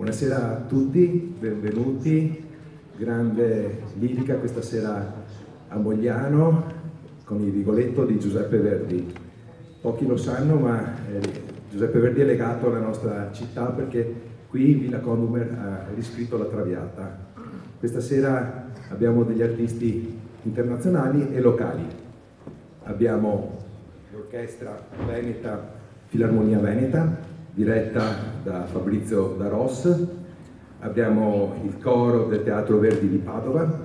Buonasera a tutti, benvenuti. Grande lirica questa sera a Mogliano con il Rigoletto di Giuseppe Verdi. Pochi lo sanno, ma Giuseppe Verdi è legato alla nostra città perché qui Villa Condumer ha riscritto la Traviata. Questa sera abbiamo degli artisti internazionali e locali. Abbiamo l'orchestra veneta Filarmonia Veneta, diretta da Fabrizio Daros. Abbiamo il coro del Teatro Verdi di Padova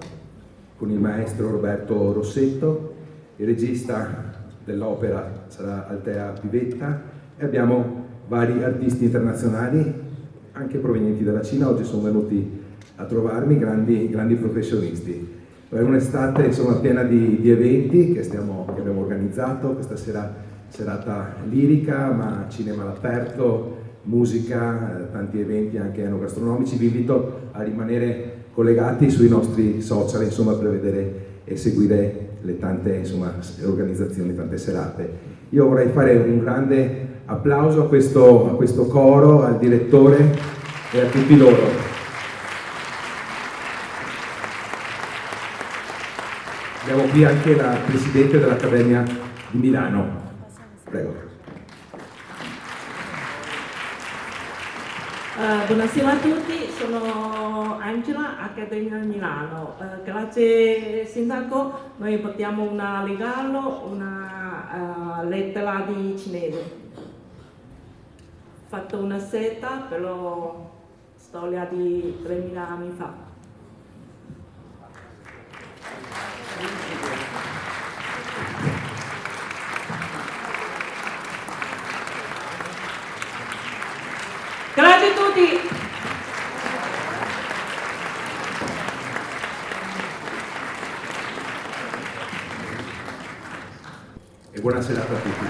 con il maestro Roberto Rossetto, il regista dell'opera sarà Altea Pivetta e abbiamo vari artisti internazionali anche provenienti dalla Cina. Oggi sono venuti a trovarmi grandi professionisti. È un'estate insomma piena di eventi che abbiamo organizzato. Questa sera serata lirica, ma cinema all'aperto, musica, tanti eventi anche enogastronomici. Vi invito a rimanere collegati sui nostri social, insomma, per vedere e seguire le tante insomma, organizzazioni, tante serate. Io vorrei fare un grande applauso a questo coro, al direttore e a tutti loro. Abbiamo qui anche la Presidente dell'Accademia di Milano. Prego. Buonasera a tutti, sono Angela, Accademia Milano. Grazie Sindaco, noi portiamo un regalo, una lettera di cinese. Ho fatto una seta, però storia di 3000 anni fa. Grazie a tutti! E buona serata a tutti.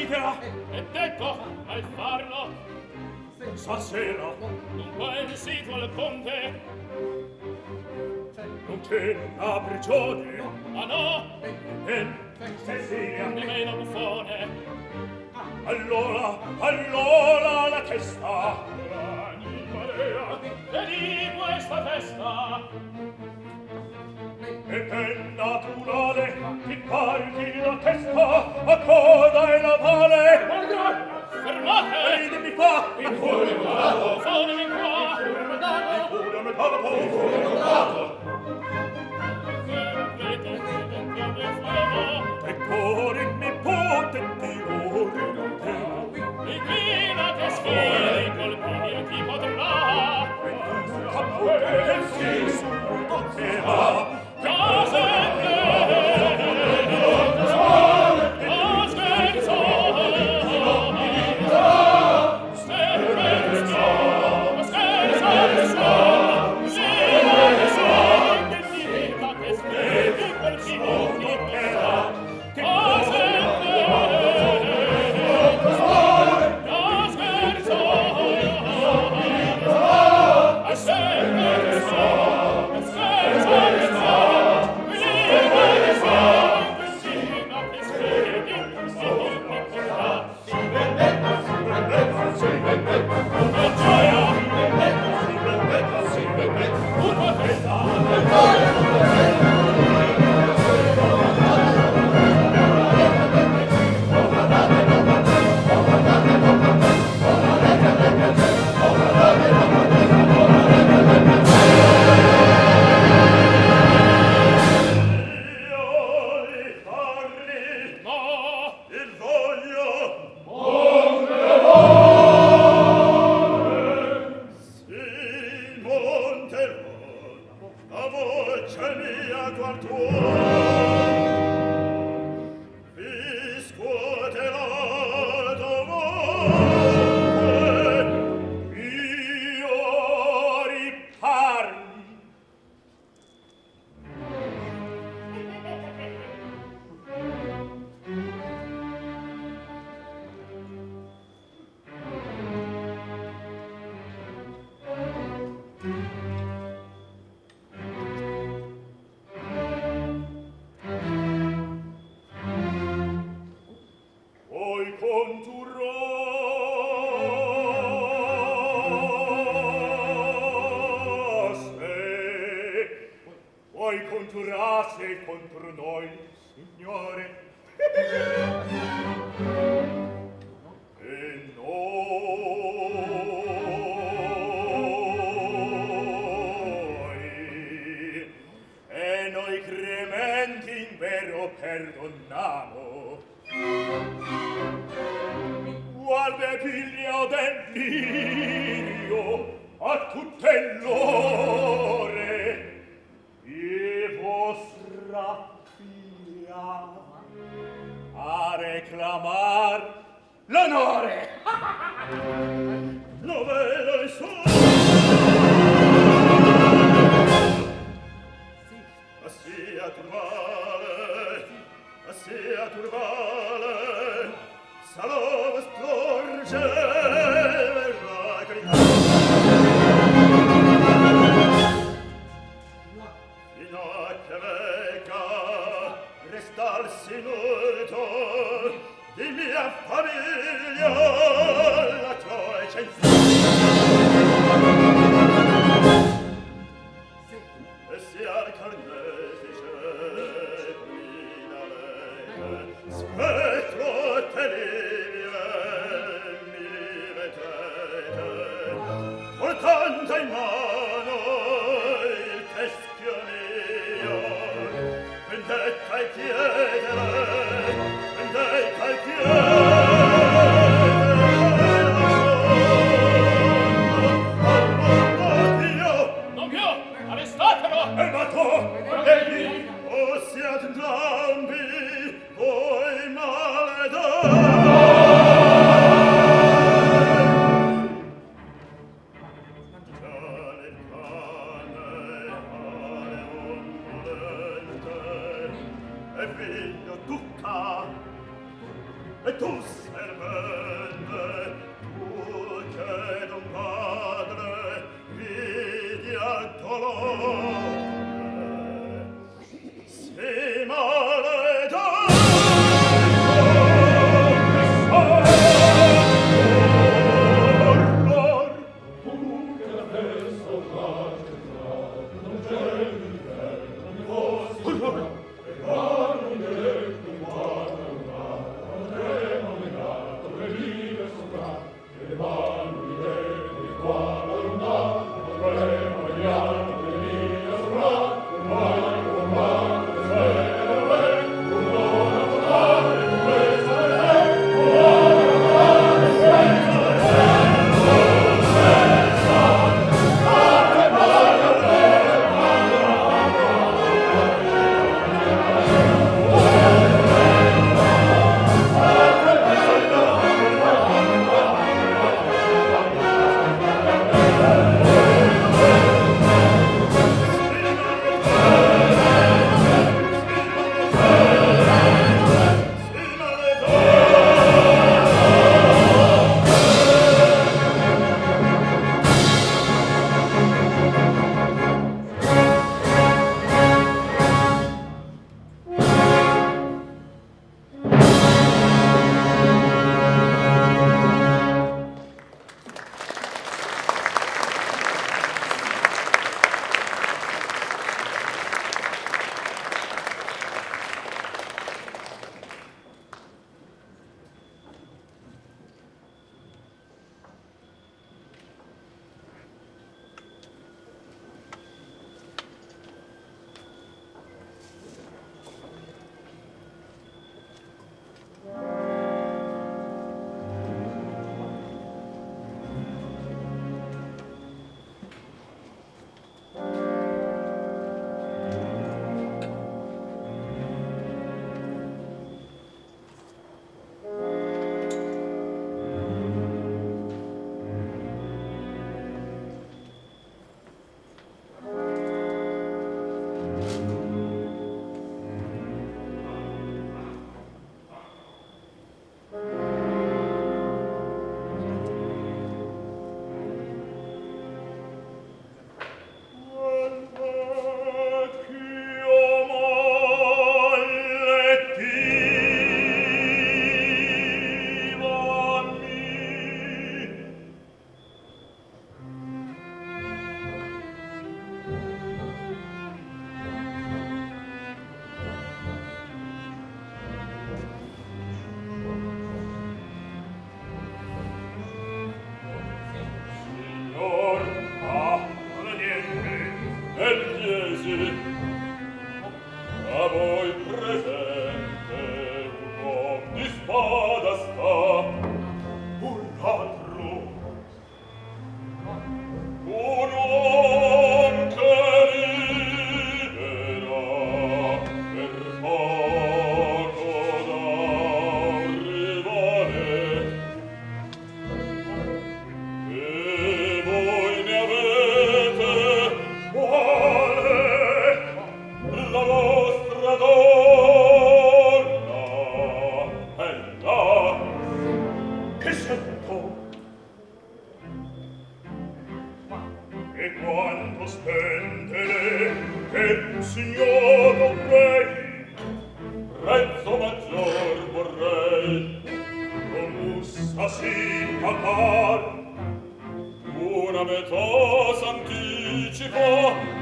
idea. Ed ecco, al farlo, stasera, dunque il sito al conte, non c'è la prigione. Ah no, Cecilia, nemmeno buffone. Allora la testa, l'anima e di questa festa, ed è naturale che parti la testa a coda e la vale. Fermate! Ridimi qua! Il cuore è malato! Fonami qua! Il cuore è malato! Il cuore è malato! Il cuore è malato! E cuore mi potenti ore non te. E guida che sfidi col mio chi potrà. Capo che si subito che va. e tu servente, tu che d'un padre vidi al dolore, si maledetto a voi presente un uom di spada sta, un altro, un uom che libera per poco da un rivale, e voi ne avete quale la vostra donna è là che sento e quanto spendere che un signor vorrei prezzo maggior vorrei non ussa si pagar una metà s'anticipa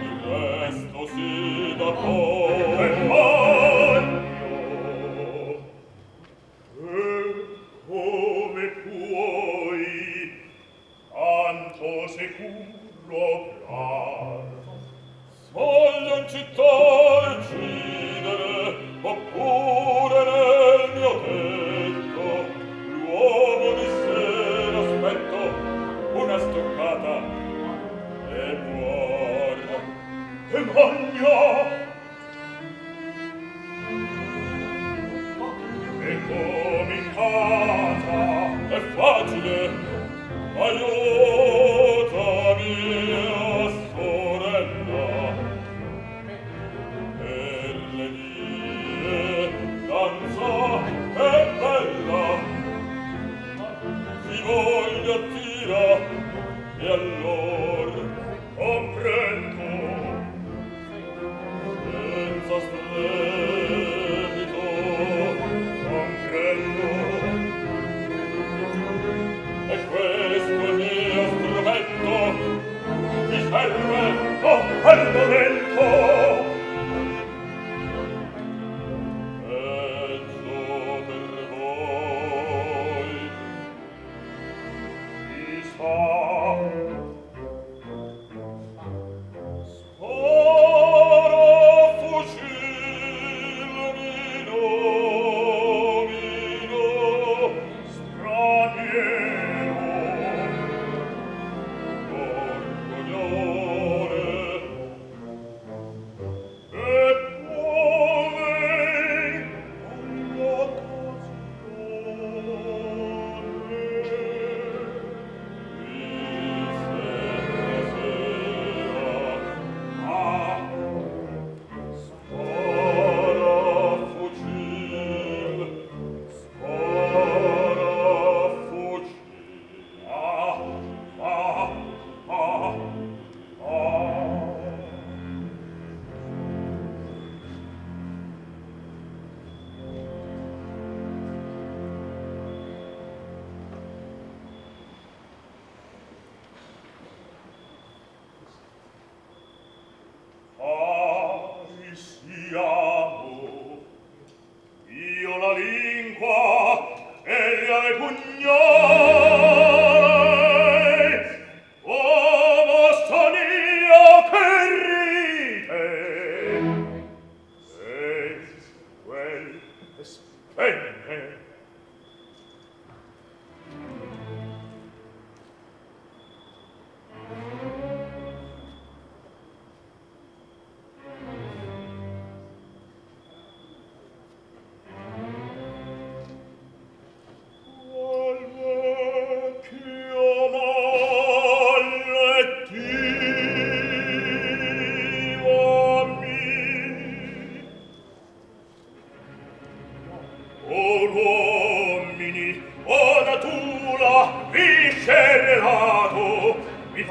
il resto si dà poi e come puoi tanto sicuro brar voglio in città uccidere oppure nel mio tetto l'uomo di sé l'aspetto una stoccata e muore e magna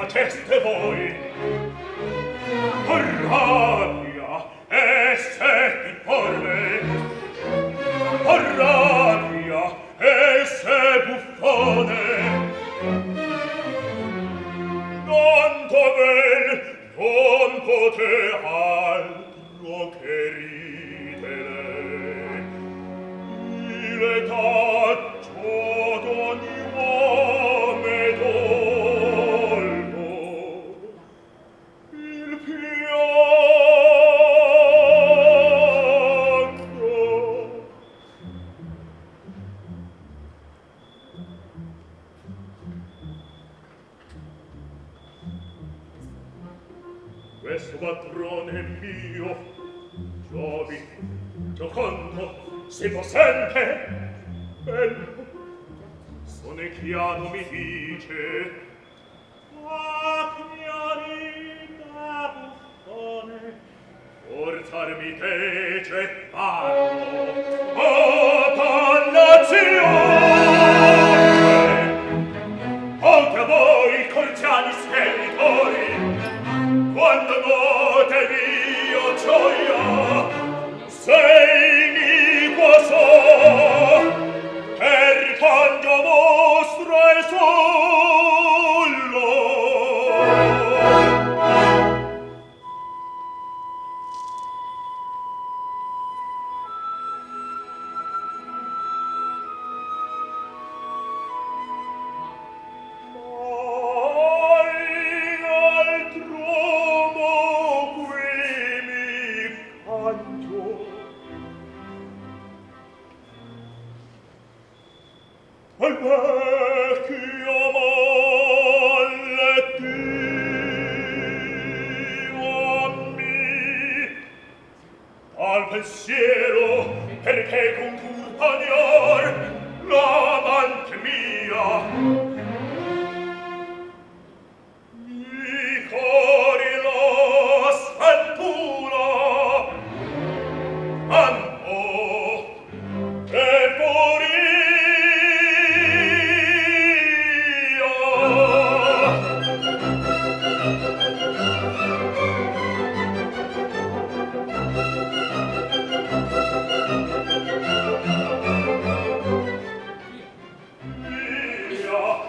faceste voi? Rabbia e se informe, rabbia e se buffone, non dover, non pote altro che ridere. Il taccio d'ogni uomo è dolmo, il pianto. Questo padrone mio, Giovi, Giocondo, si possente, bello, Sonechiano mi dice, a chiarita buffone, forzarmi fece parlo, o dannazione! O che a voi, cortiani speritori, quando notevi io gioia, sei mi guasò, per cambio vostro e solo. Al vecchio mallettino a me, al pensiero perché con turpanior l'amante mia mi cori lo sventura amò e moria. Via,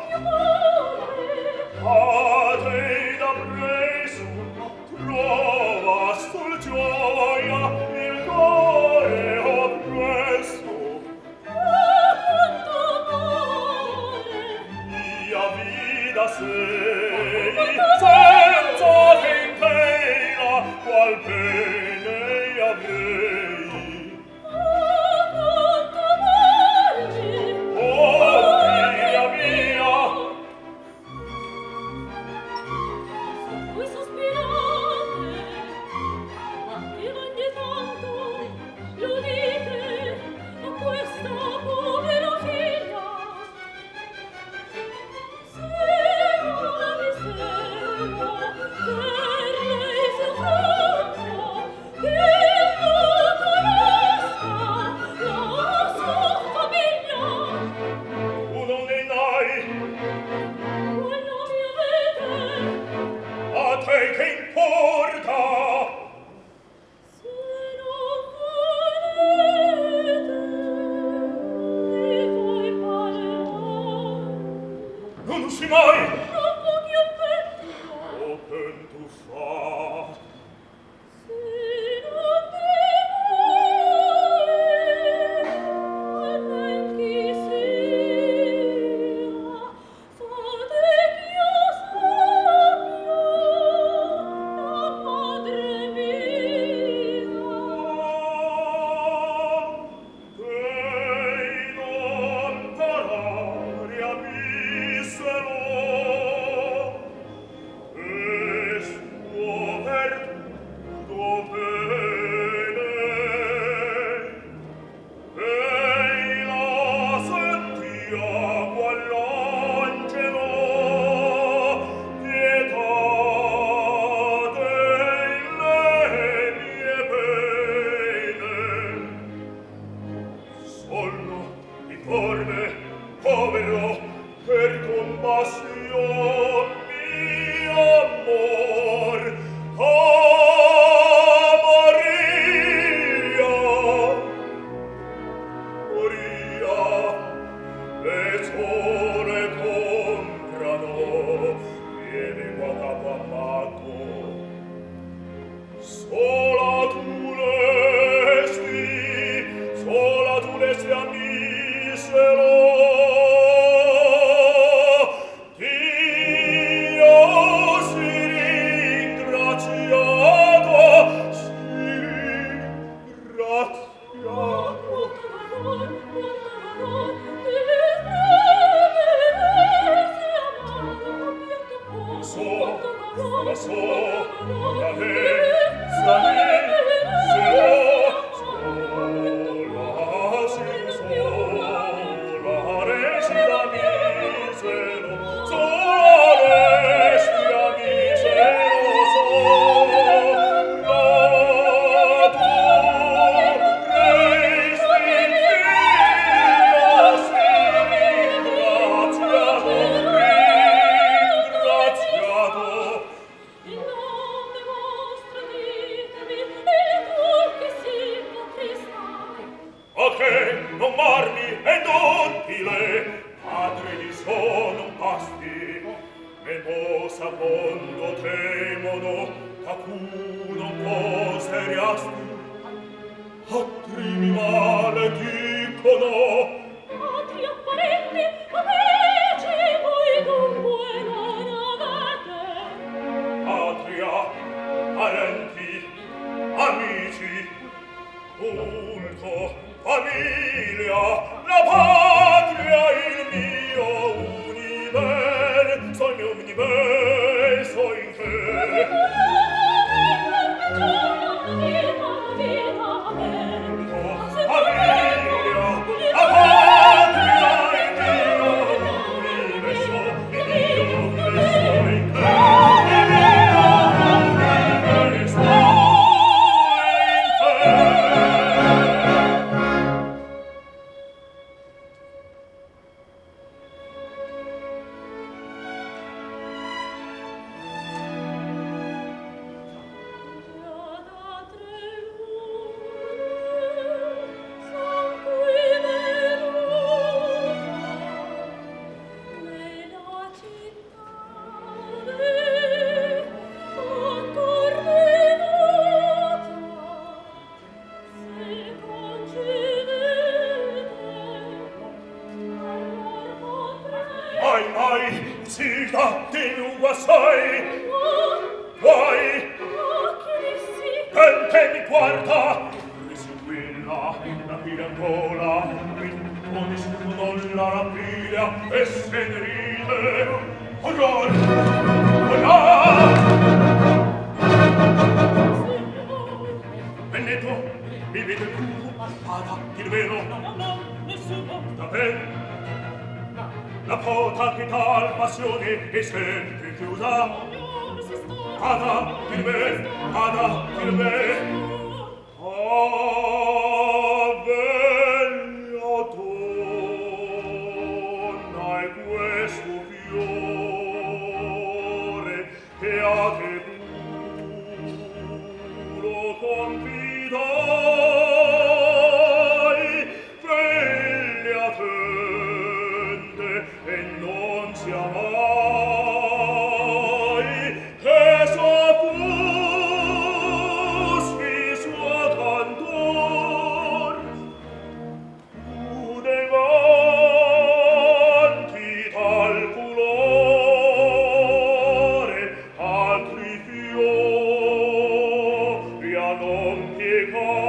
non piego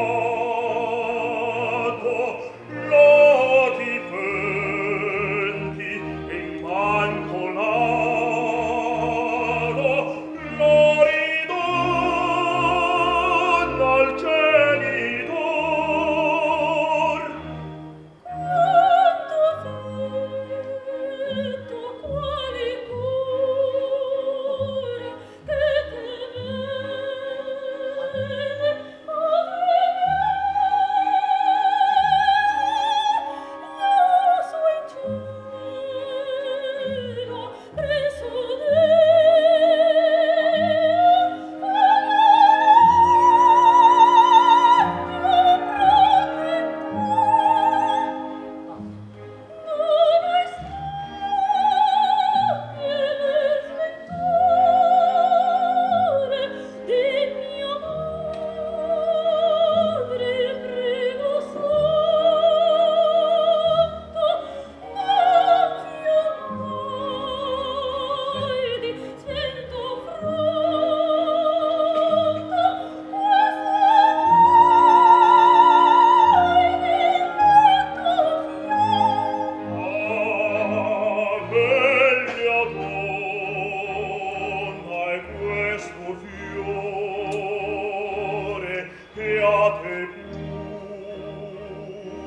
a te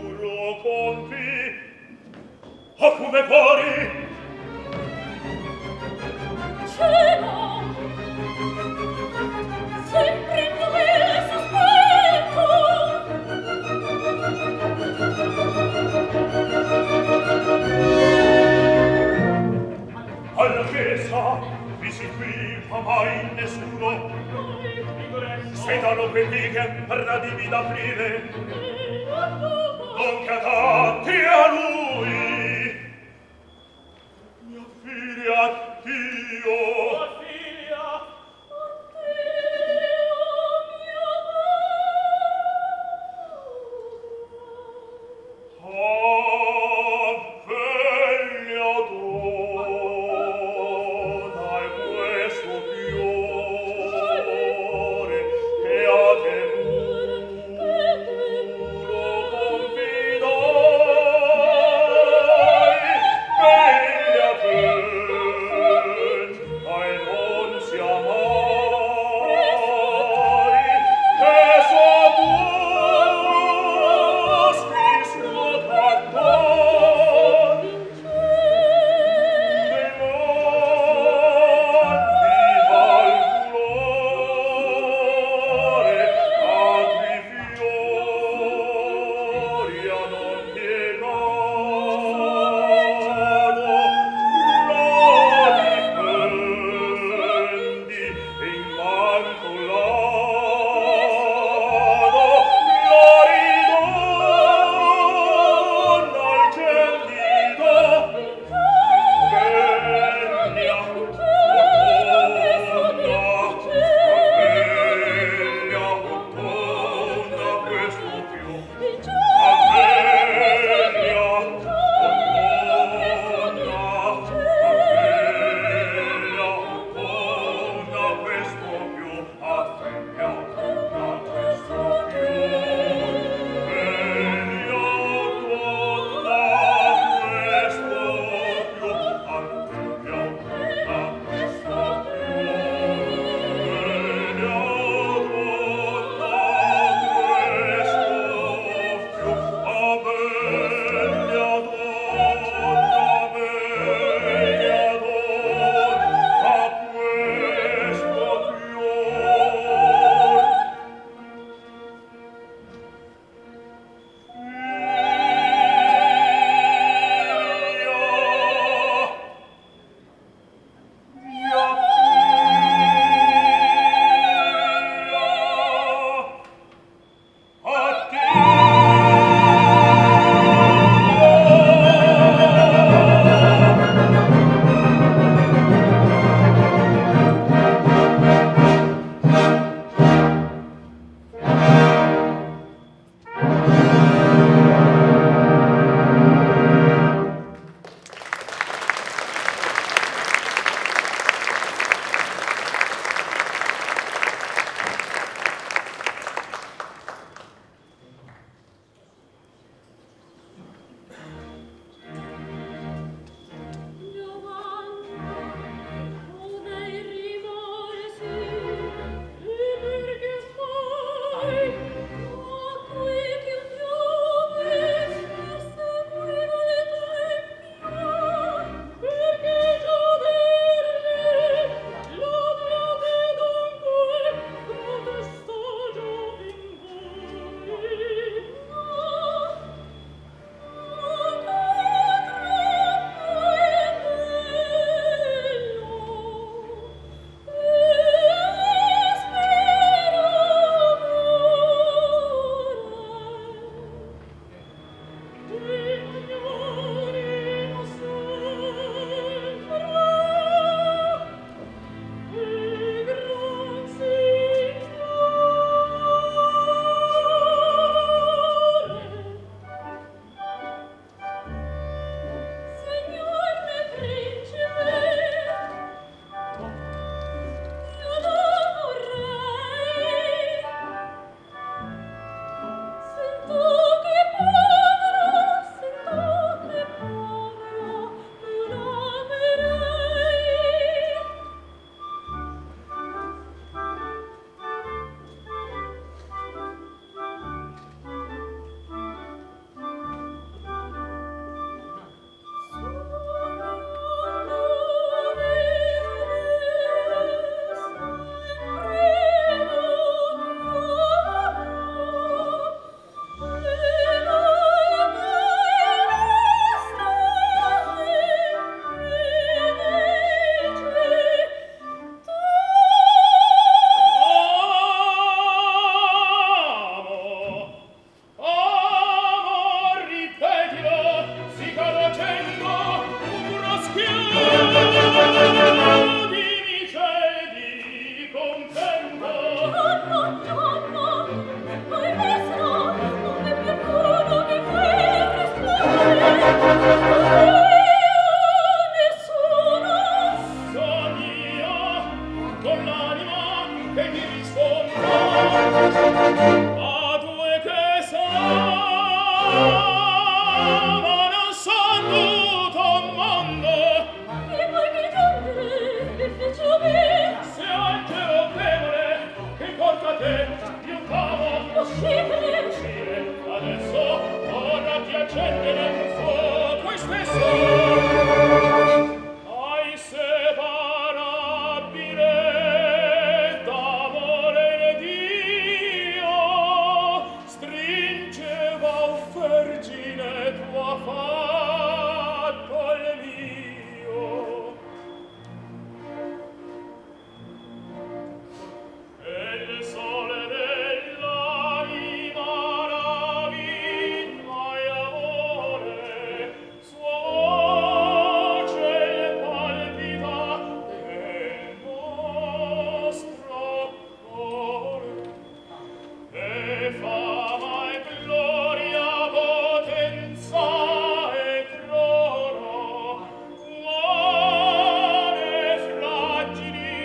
puro confi, a come pari. Cielo, sempre in dove sospetto. Alla chiesa vi si qui fa mai nessuno, sfidano quelli che per di vita aprire, non cadatti a lui, mia figlia Dio. I know accendere un fuoco stesso a inseparabile d'amore Dio stringeva un vergine tua fatto il mio. E il sole dell'anima ravviglia e amore, sua voce palpita nel nostro cuore. E fama e gloria, potenza e trono, umane fragili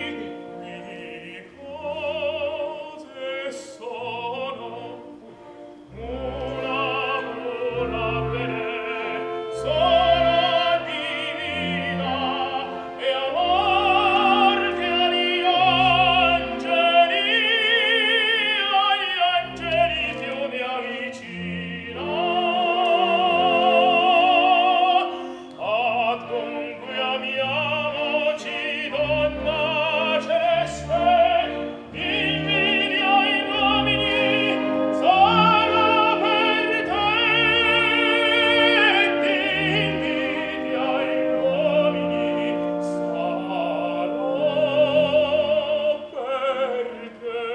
di cose sono. Una bene, sola divina, e amor che agli angeli più mi avvicina. Adunque amiamoci, donna celeste, invidia ai uomini sarà per te, invidia ai uomini sarà per te.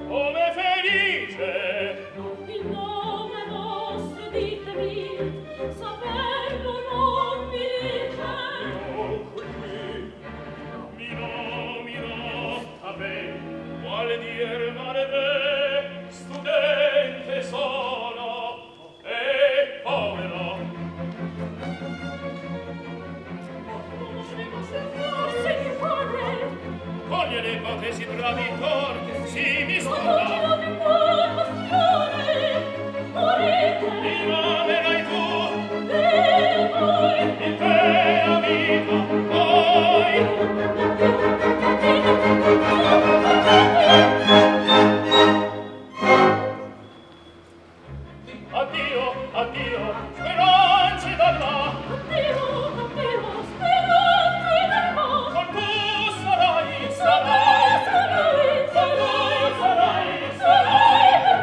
Come felice Il nome vostro ditemi, saperlo non mi dice. mi nomino a me, vuol dir male studente sono e povero. Forse mi pare, Coglie le poche si traditor, si quando mistura. la viva passione, morite, Rimanerai tu, e voi, in te la vita, poi. Addio, addio, speranze dalla. Addio, addio, speranze del mondo. Con tu sarai, sarai, Sarai, sarai, con tu sarai, sarai per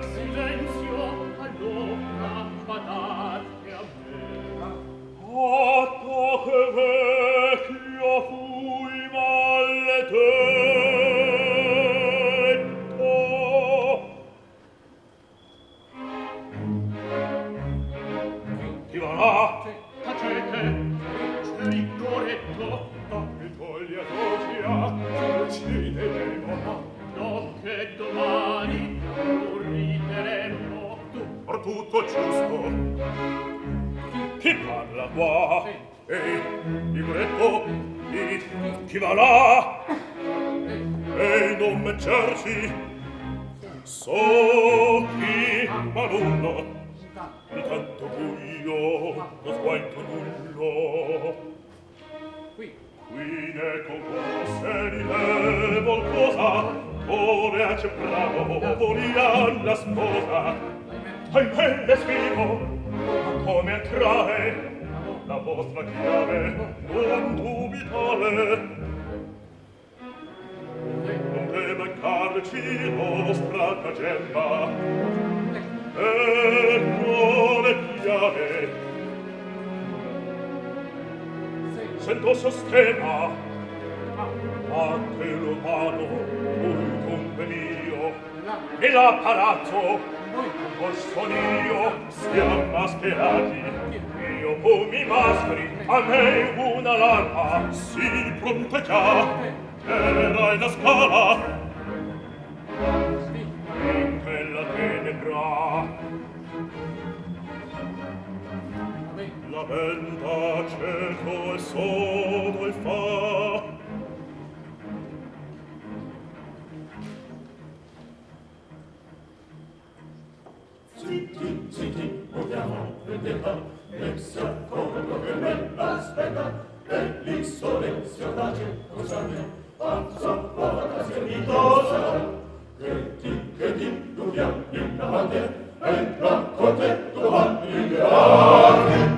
Silenzio, allora badate a me. Atto che vecchio fui maledetto. Chi va là? Tacete, c'è Rigoletto, ma che voglia socia, uccideremo. No, che domani rideremmo. Tu, per tutto giusto. Chi parla qua? Ehi, Rigoletto, chi va là? Ehi, non mangiarci. So chi, ma nulla. Di tanto buio, non sguaito nullo. Qui ne conosce ridevol cosa, come a Ceprano volian la sposa. Ahimè le scrivo, ma come entrare? La vostra chiave non dubitare. Non deve mancarci nostra gemma. Ecco le chiave. Sento sostena anche l'umano un convenio e l'apparazzo col sonio siamo mascherati. Io come mascheri a me una lampa si pronta già era in la scala in quella tenebra. La venta cerco e sodo e fa. Zitti, vogliamo vendetta, messa contro che me l'aspetta, e lì silenzio tace, cosa ne pazzo, porta servitosa, che ti dobbiamo in davanti, e la corte domani grande.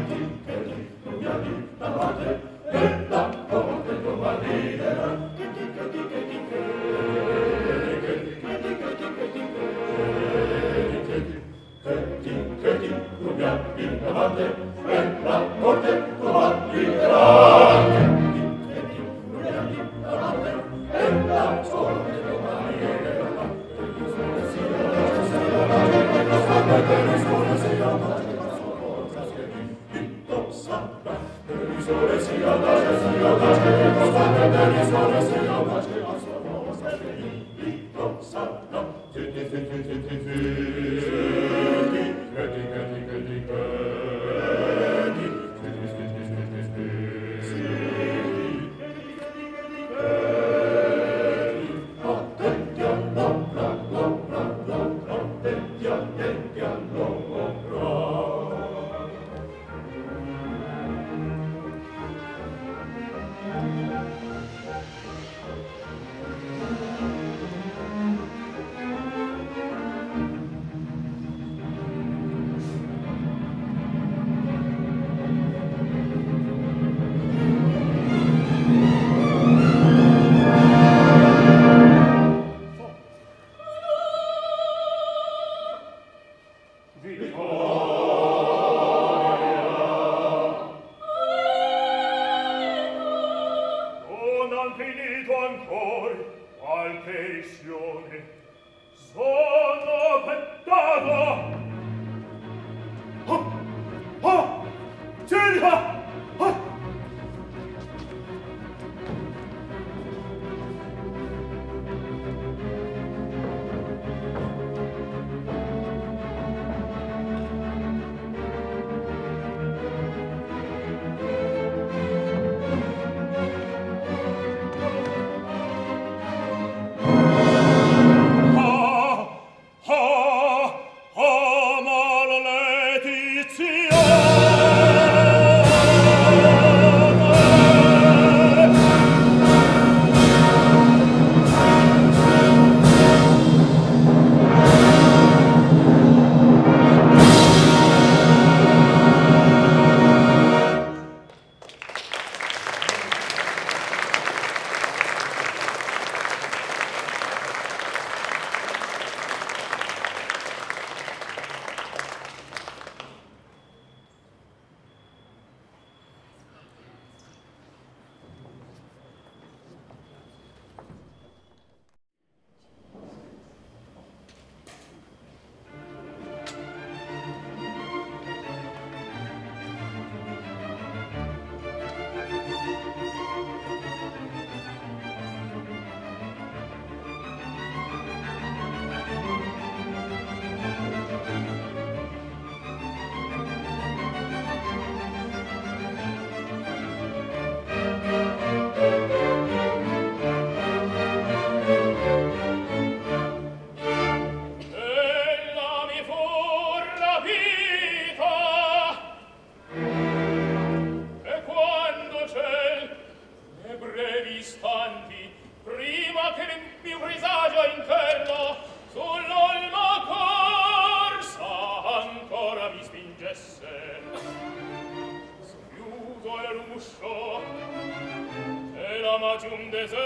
giun deserta.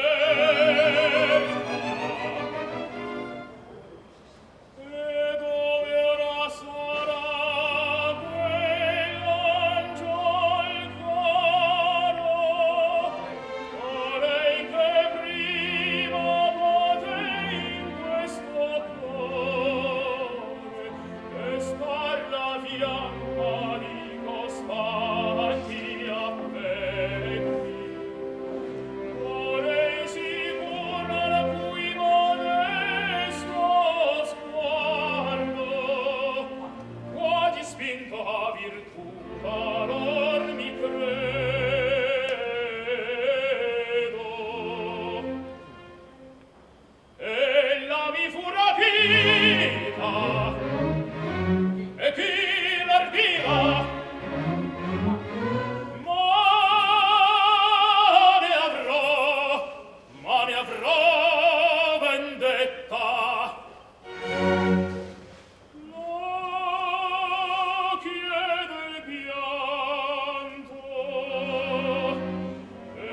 E dove ora sarà quell'angiol caro, vorrei che prima potei in questo cuore e star la fiamma di costanti affetti. Vorrei sicuro la cui modesto sguardo, quasi spinto a virtù valor mi credo. Ella mi fu rapita, e chi l'ardiva? Ma ne avrò vendetta. Lo chiede il pianto, e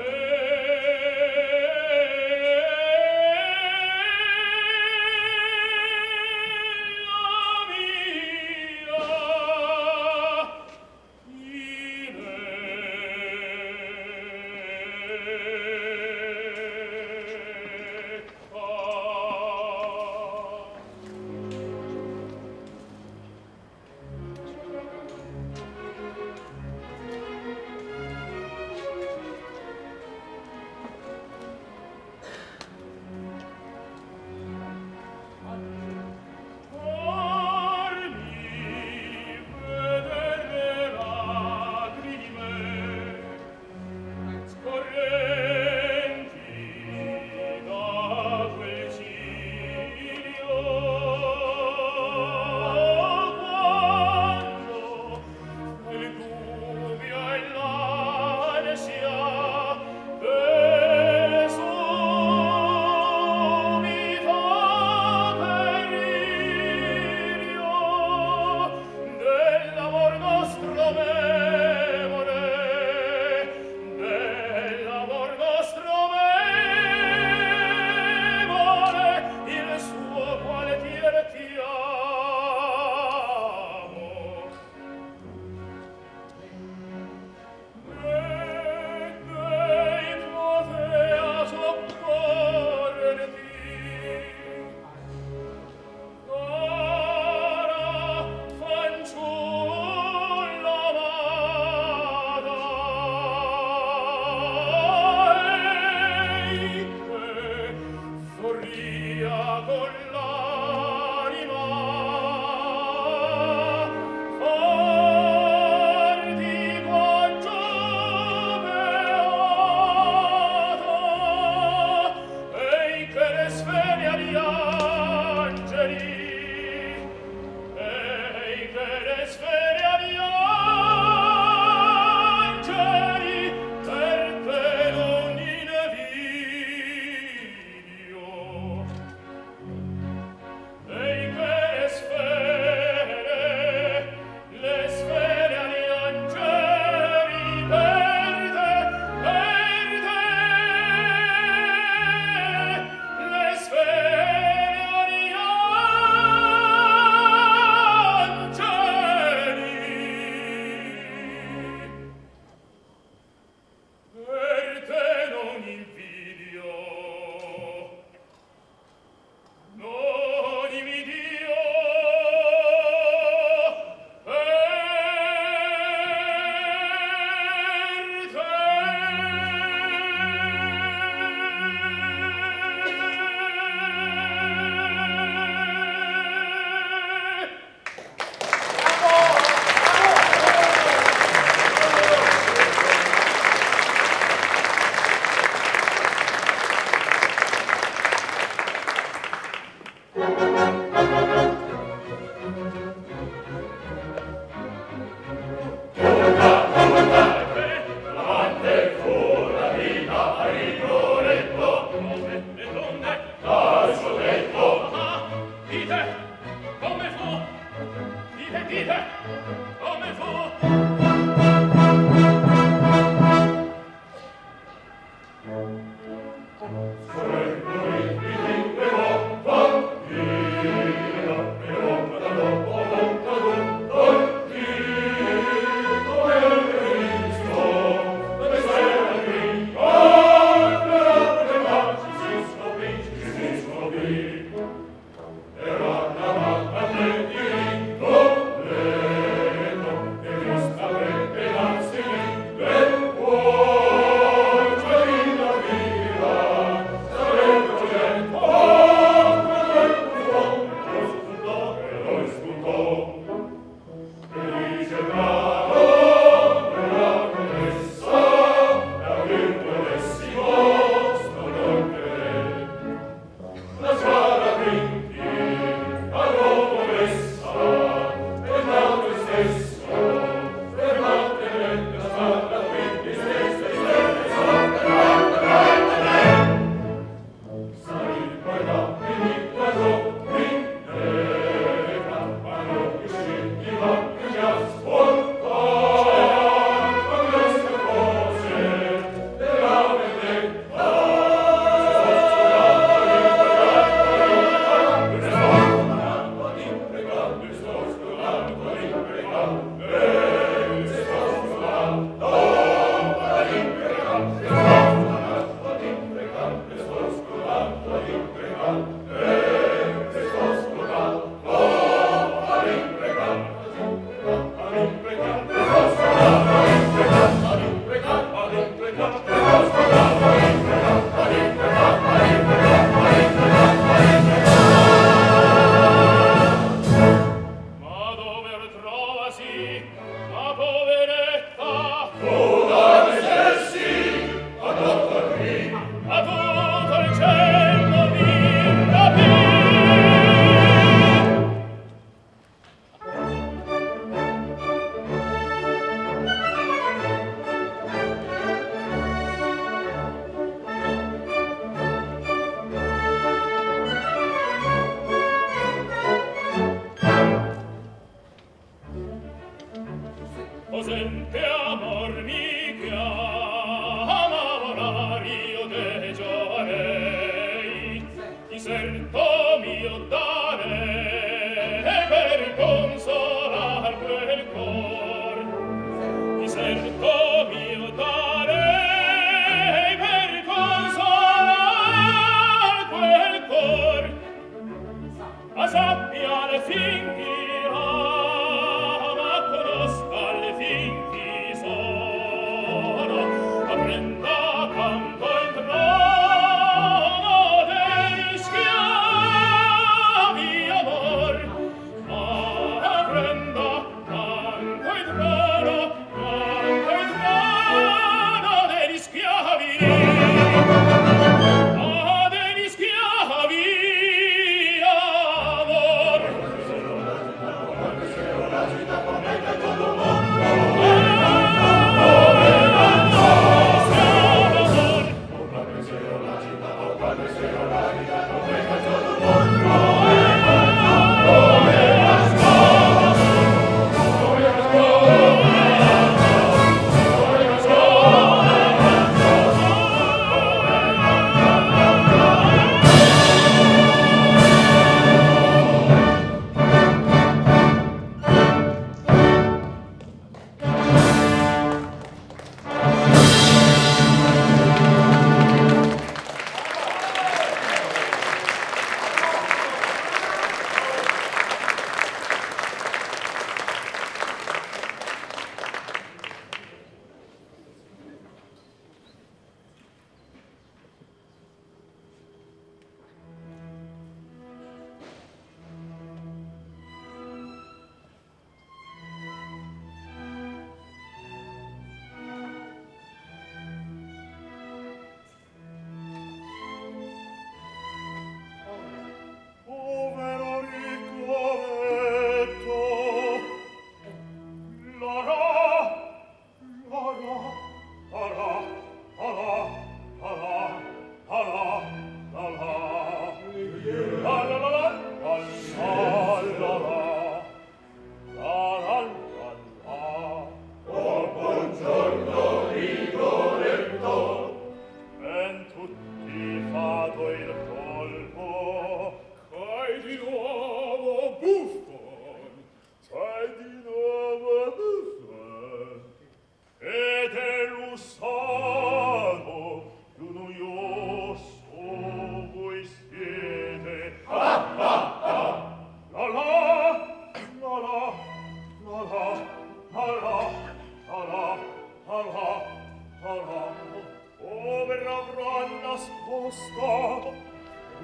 nascosto.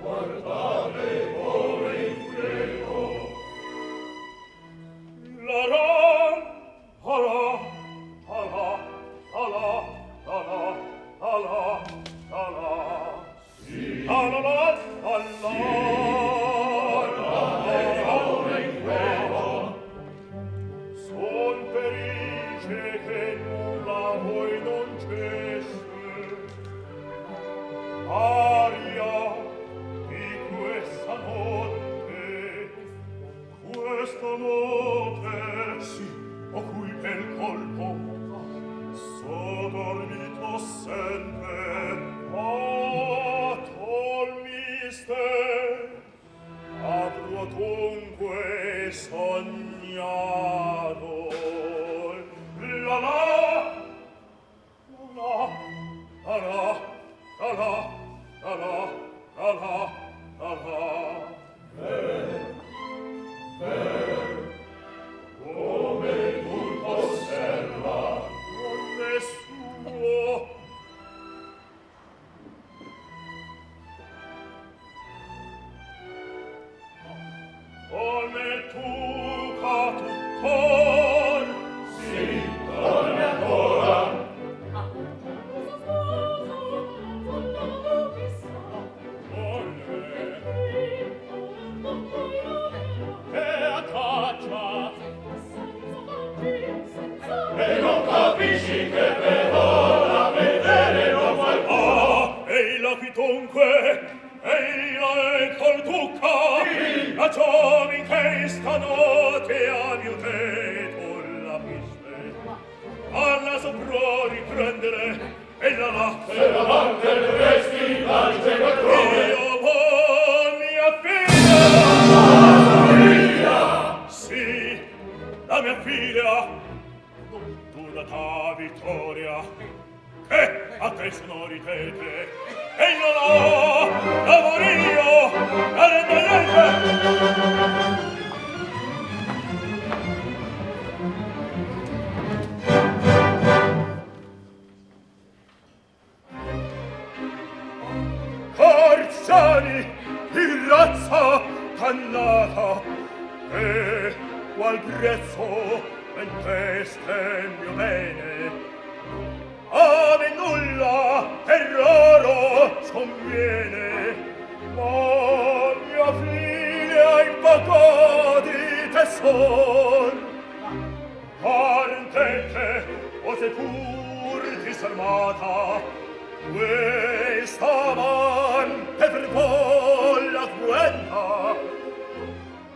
Guardate voi inquieto. La ram, ala, ala, ala, ala, ala, ala. Sì. Ala, la, ala. Guardate voi inquieto. Son felice che nulla voi non cesse. Aria di questa notte, sì, o cui pel colpo so dormito sempre, dormiste, avrò dunque sognato. La la, la la, la la, la la, la la, la la, la la. Come tutto osserva, non nessuno. Come tu ca tuttor, sì, torni ancora. E non capisci che per ora vedere non vuol. Ah, ehi la qui dunque, ehi la col duca, sì. La giovin che stanotte ha miuteto la piste, alla sopra riprendere, e la là, se la latte dovresti la ricevazione. Io vo mia figlia, sì, la mia figlia, vittoria che a te sono ritete e io lavorio la renderete. Corciani di razza dannata e qual prezzo en queste mio bene ave nulla erroro sconviene, ma mia figlia in poco di tesor parentete o se pur disarmata questa man per la cruenta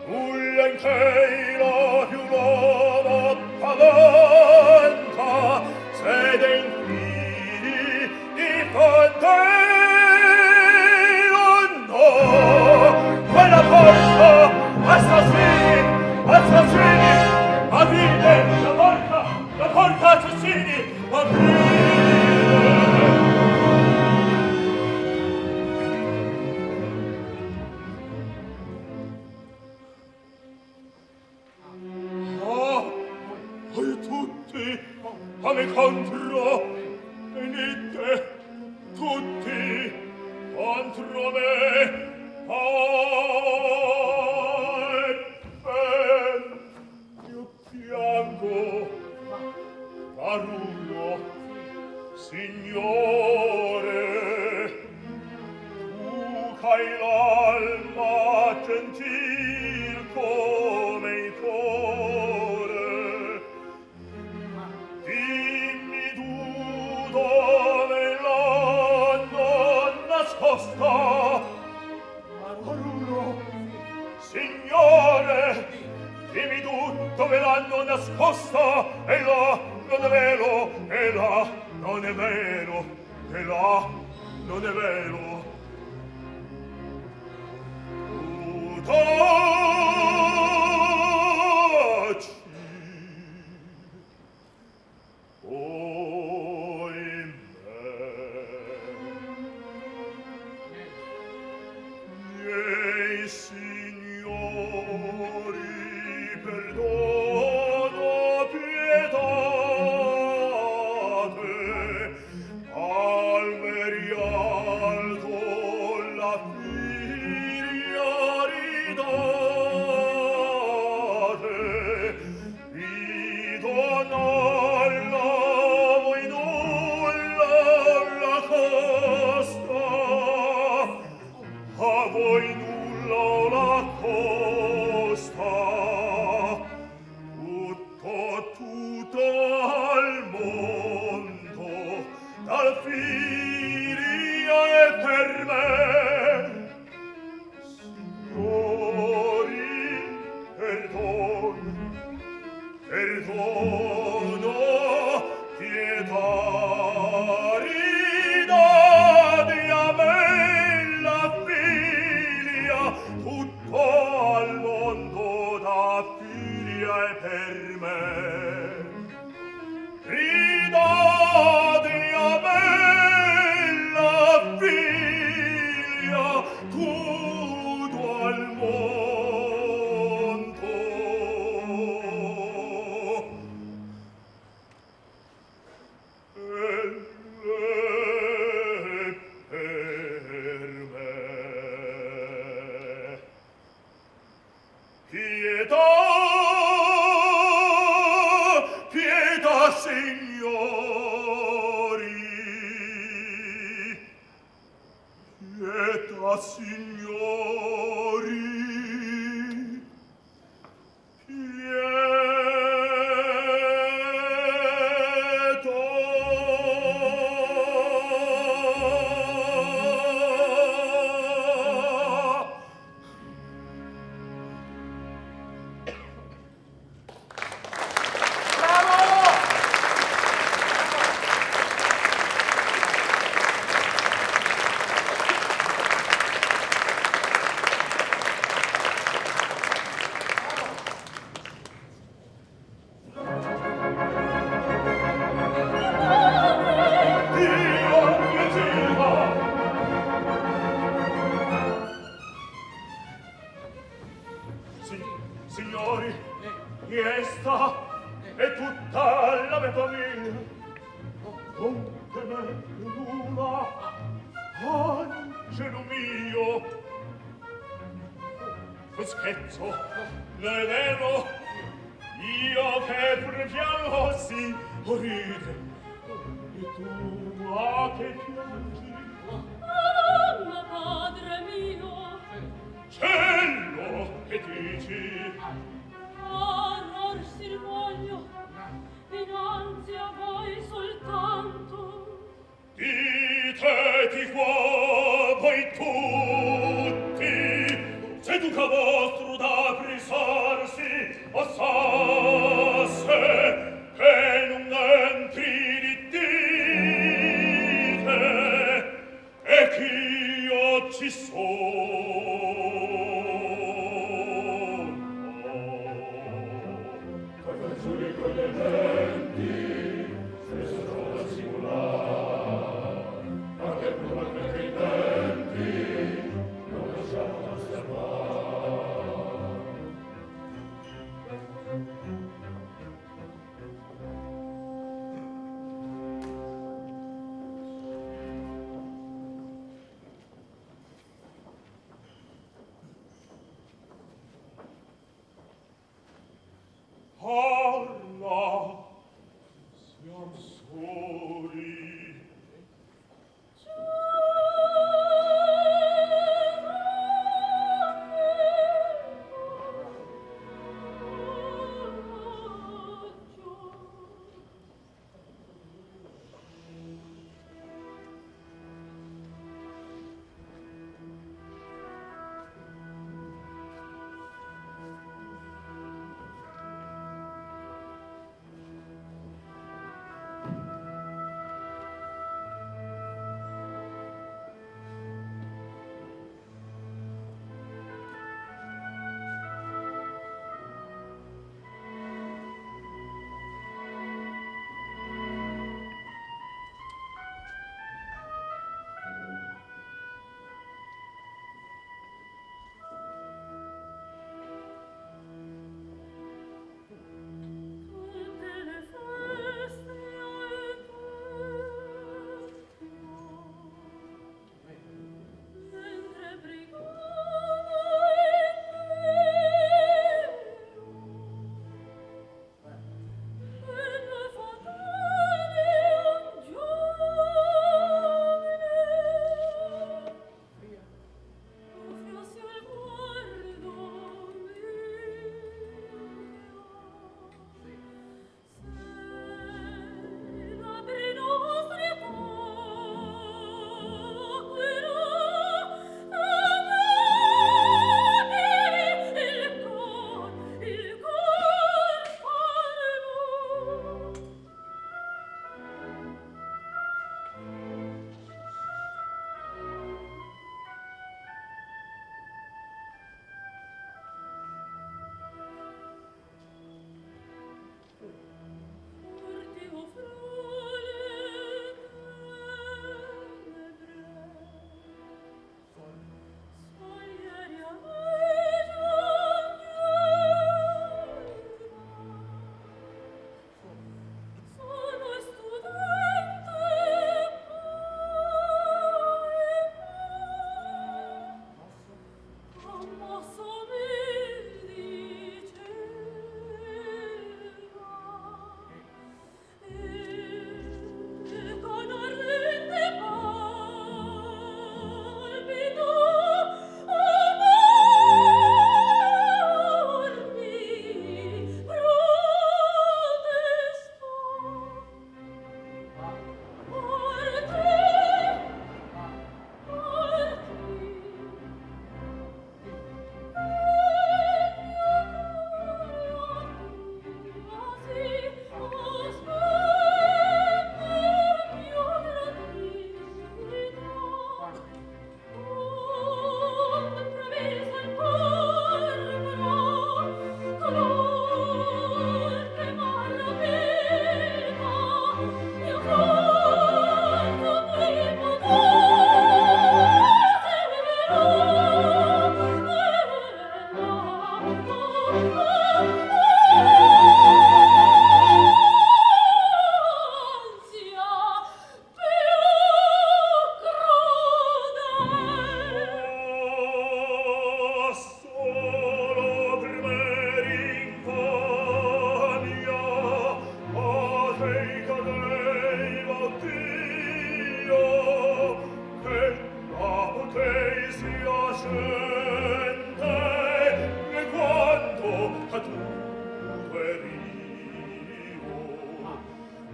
nulla in che la più l'uomo paventa sede in fili di fantelo no quella porta assassini aprite la porta assassini aprite. Come contro venite tutti contro me io piango Marullo signore tu c'hai l'alma gentil come il cuore. Dimmi tu dove l'hanno nascosta, Marullo, signore, dimmi tu dove l'hanno nascosta, e là non è vero, e là non è vero, e là non è vero. Tu taci, miei signori, perdono, pietate, al merialto perdono, pietà, ridade bella figlia, tutto al mondo da figlia e per me. Ridade bella figlia, tutto al mondo. Pietà, signori, pietà, signori, signori, questa è tutta la mia famiglia. Non temete nulla, angelo mio. Non scherzo, non è vero, io che pure piango sì, ride. E tu, che piangi? Mamma, padre mio, Cielo, che dici? onor si voglio, dinanzi a voi soltanto. Dite di qua voi tutti, se duca vostro da prisarsi ossasse, che non entri di dite, e ch'io ci Parla, siam soli.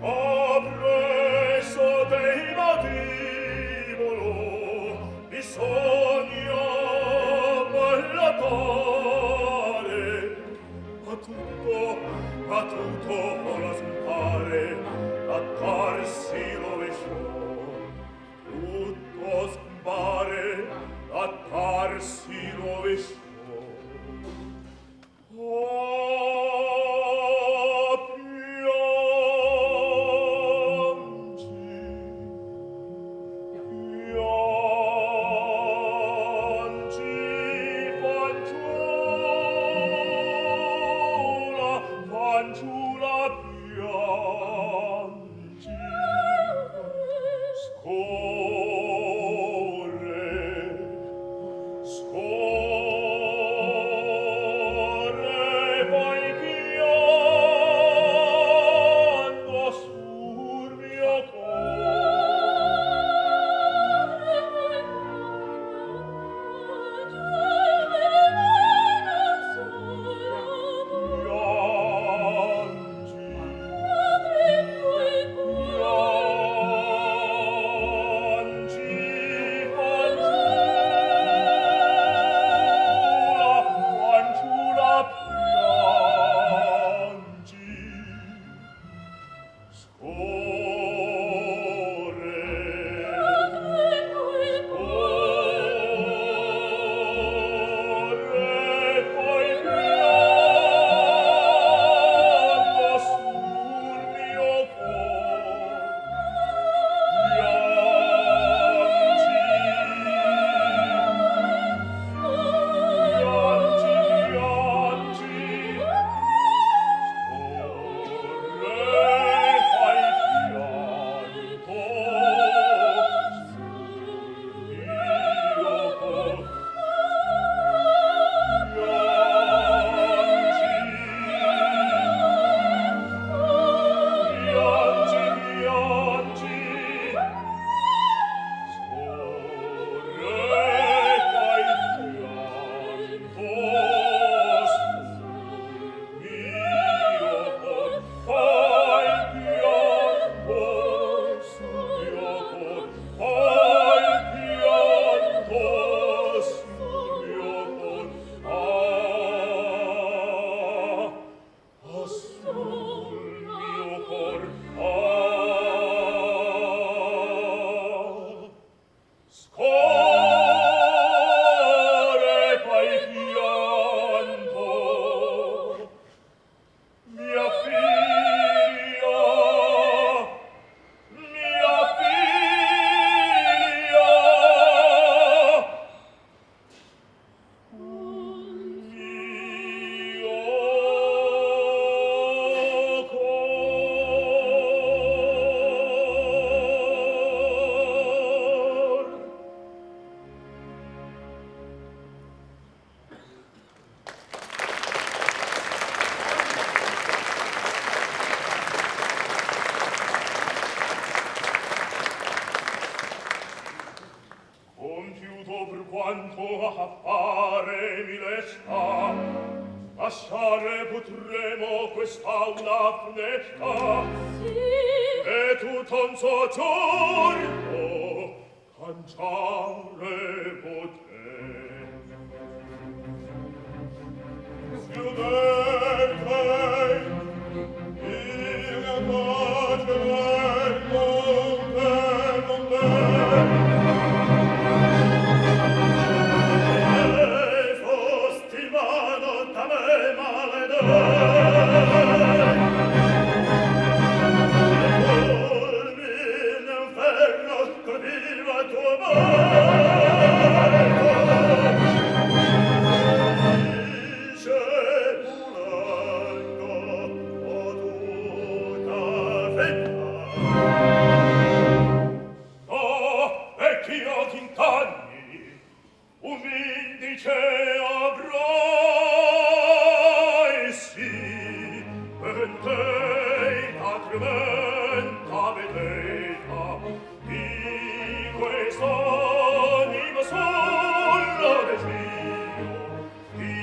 appresso dei matibolo bisogna ballatare a tutto ora scompare attarsi rovescio tutto scompare attarsi rovescio lasciare potremo quest'aula funesta e tutto un soggiorno canciare poter. Chiudete il pace del monte. Un indice avrai, sì, pentei altrimenta vedeta di quest'anima solo desio di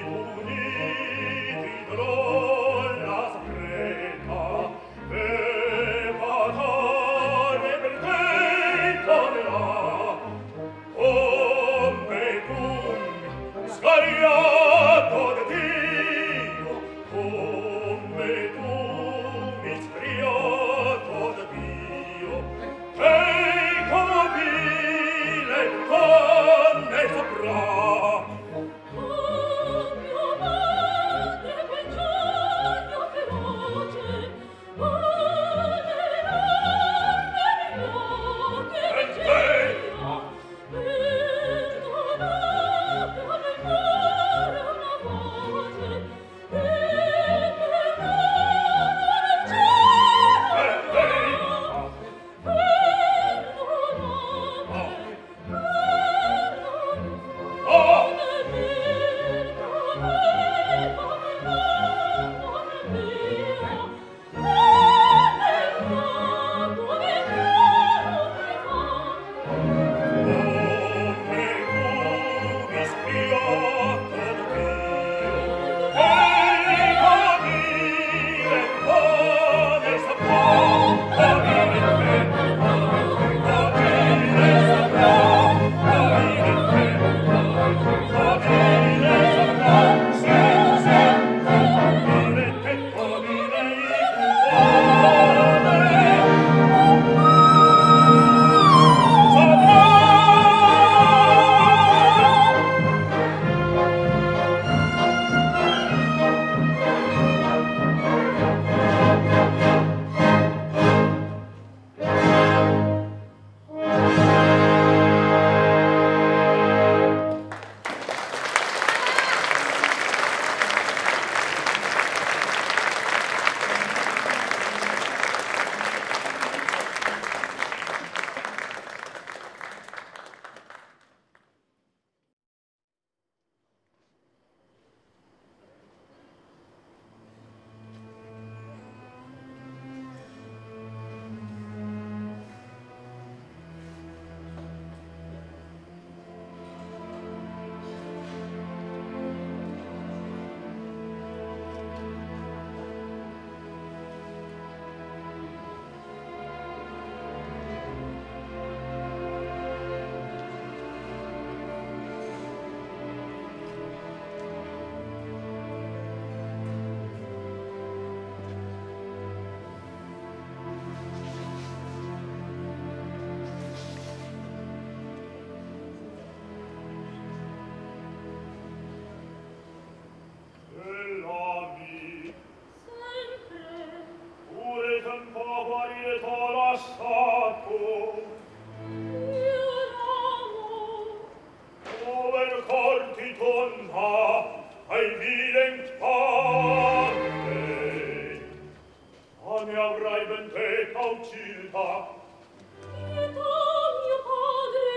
uniti d'ora secreta con civiltà. Pietà, mio padre.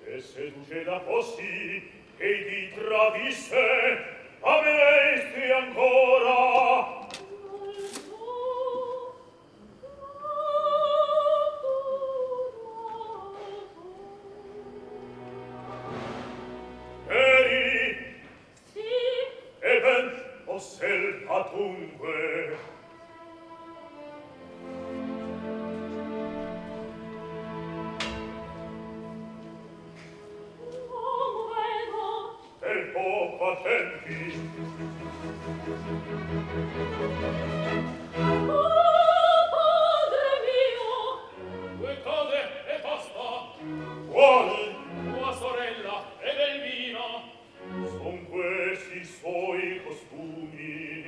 E se succeda così che ti tradisse, ameresti ancora. Non so. Eri, Sì. e ben osserva dunque. Uomo vero. Del poco a tempi. Padre mio. Due cose e basta. Quali? Tua sorella e del vino. Son questi suoi costumi.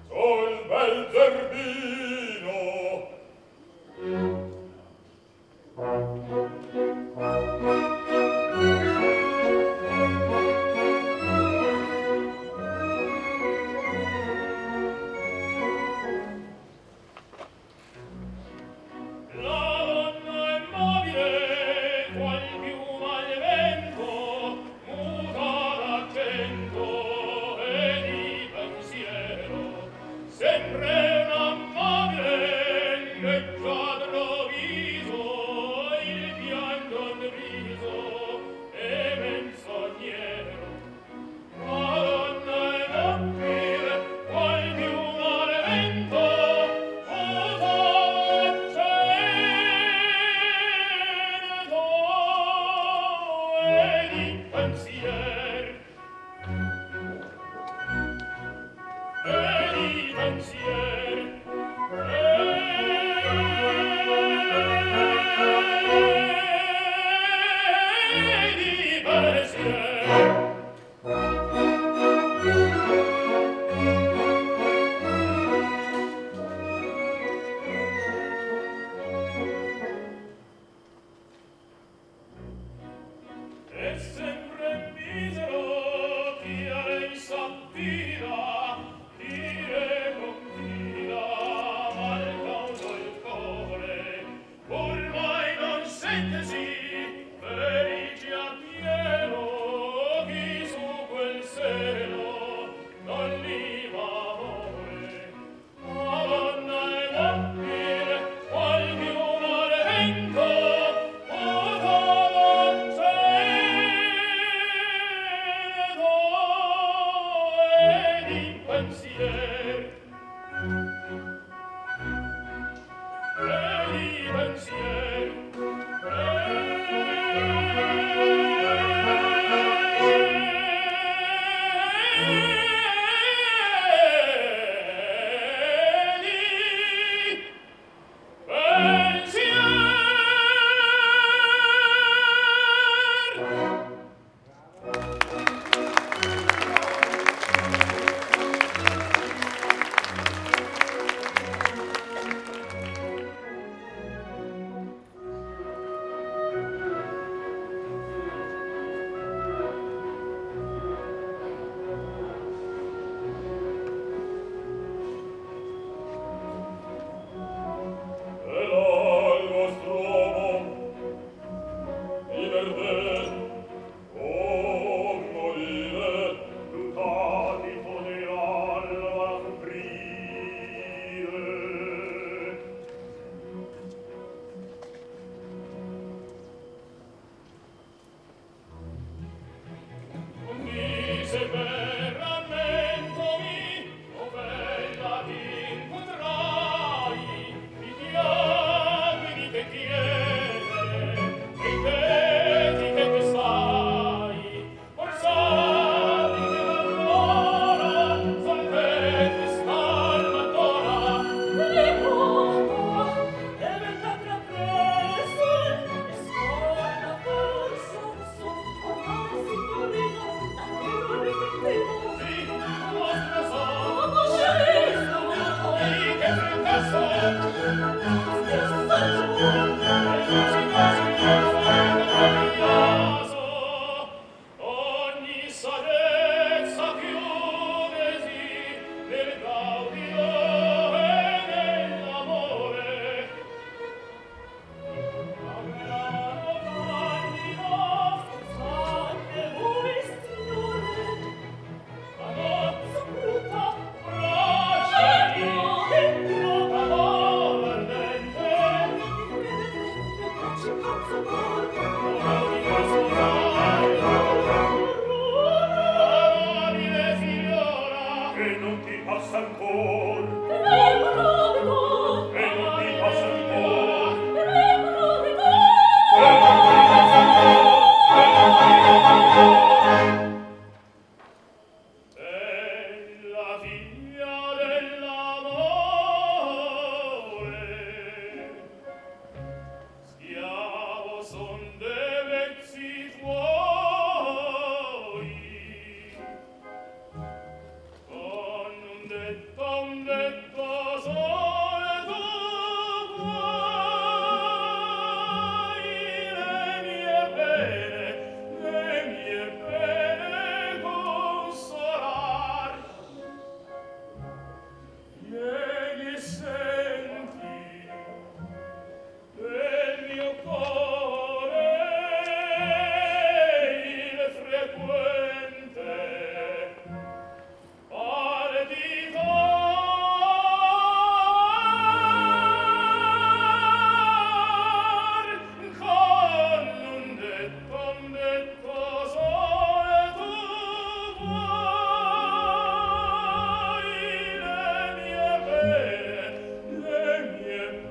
Sol bel zerbino. La donna è mobile, qual piuma al vento, muta d'accento e di pensiero. Sempre una mobile, leggiadro viso, il pianto in riso e menzognero. Madonna è mobile, qual piuma al vento, muta d'accento e di pensiero. E di pensiero. E di pensiero. E sempre misero chi a lei s'affida, dire confida, mal causa il core, ormai non sentesi, felice appieno, chi su quel seno non li va amore. Madonna è mobile, qual piuma al vento, pensier e non ti passa ancor, Prego di cor, e non ti passa ancor, prego di cor. bella figlia dell'amore, schiavo son de vezzi tuoi, con un detto sole tu vuoi le mie pene consolar. Vieni e senti del mio cuore il frequente palpitar con un detto sole tu vuoi le mie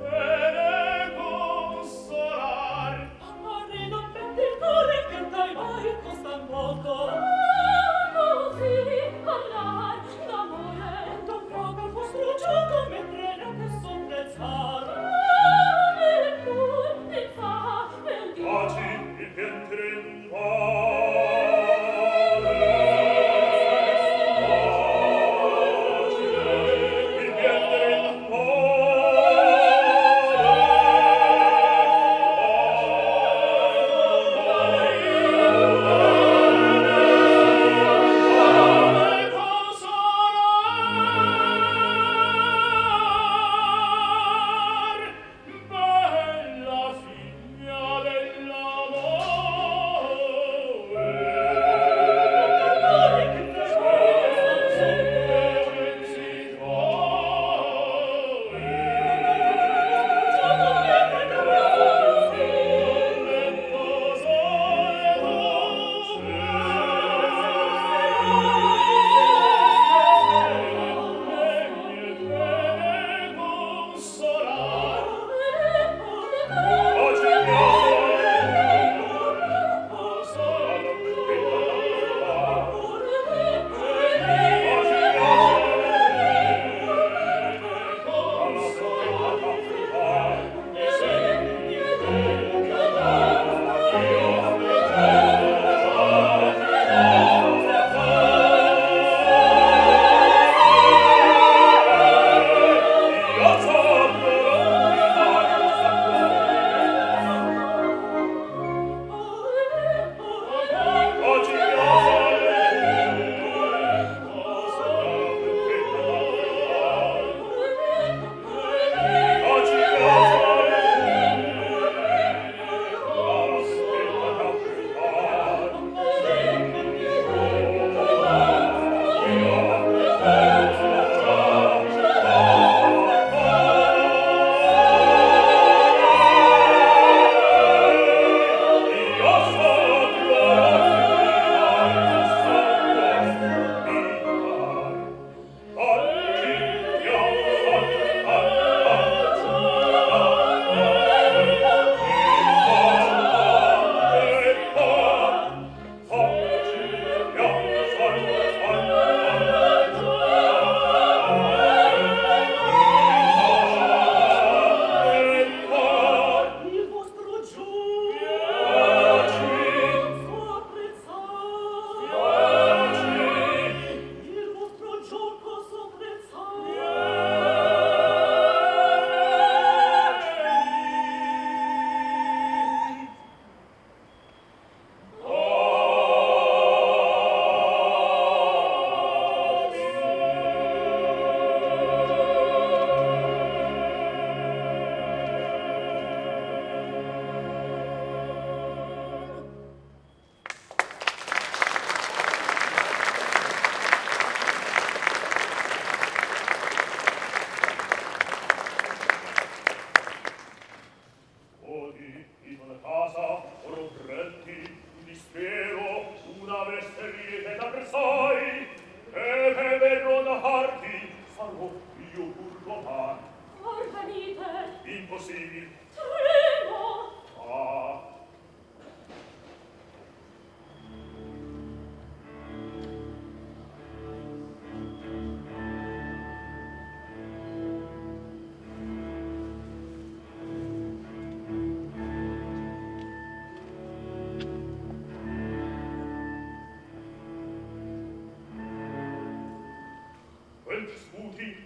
pene consolar. Amore, non metti il cuore che dai mai costa poco. Così parlar d'amore, d'un fuoco fu struciato mentre la te sopprezzare. E pur mi fa bel Dio. Taci il ventre in bella figlia Il vostro gioco sopra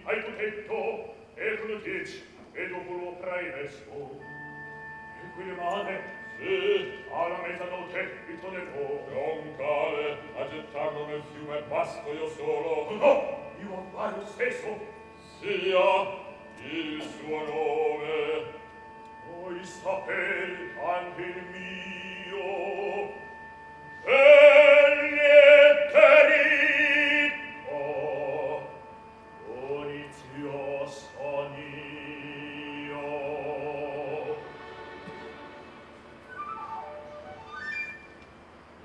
hai tutetto, e tu lo dici, e dopo lo presto. E qui le male, sì, alla mezzanotte il tuo nevo. Non cale, a gettarlo nel fiume, basto io solo. No, io appaio lo stesso. Sia il suo nome. Vuoi sapere anche il mio? Elieterito, Onizioso mio.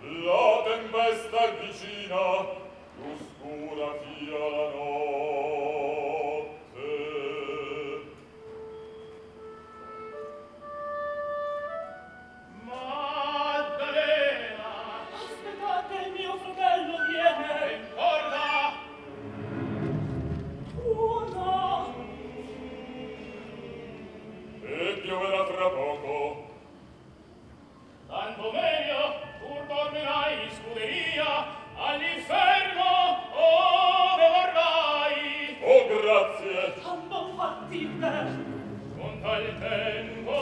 La tempesta è vicina, più scura fia la notte. Maddalena, aspettate, mio fratello viene. Guarda! Buona. E pioverà fra poco. Tanto meglio, tu dormirai in scuderia all'inferno, ove vorrai. Oh, grazie! Tanto fatti bene, con tal tempo.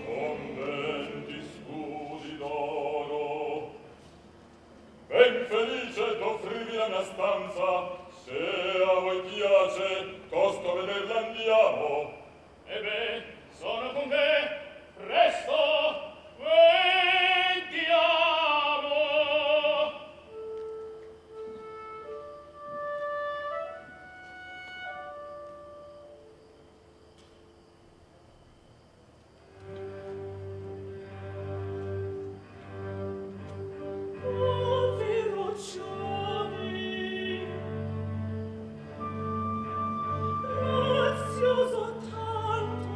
Son 20 scudi d'oro. Ben felice d'offrirvi la mia stanza. Se a voi piace, tosto vederla andiamo. E beh, sono con te, presto, vediamo. Oh, Verociani, grazioso tanto.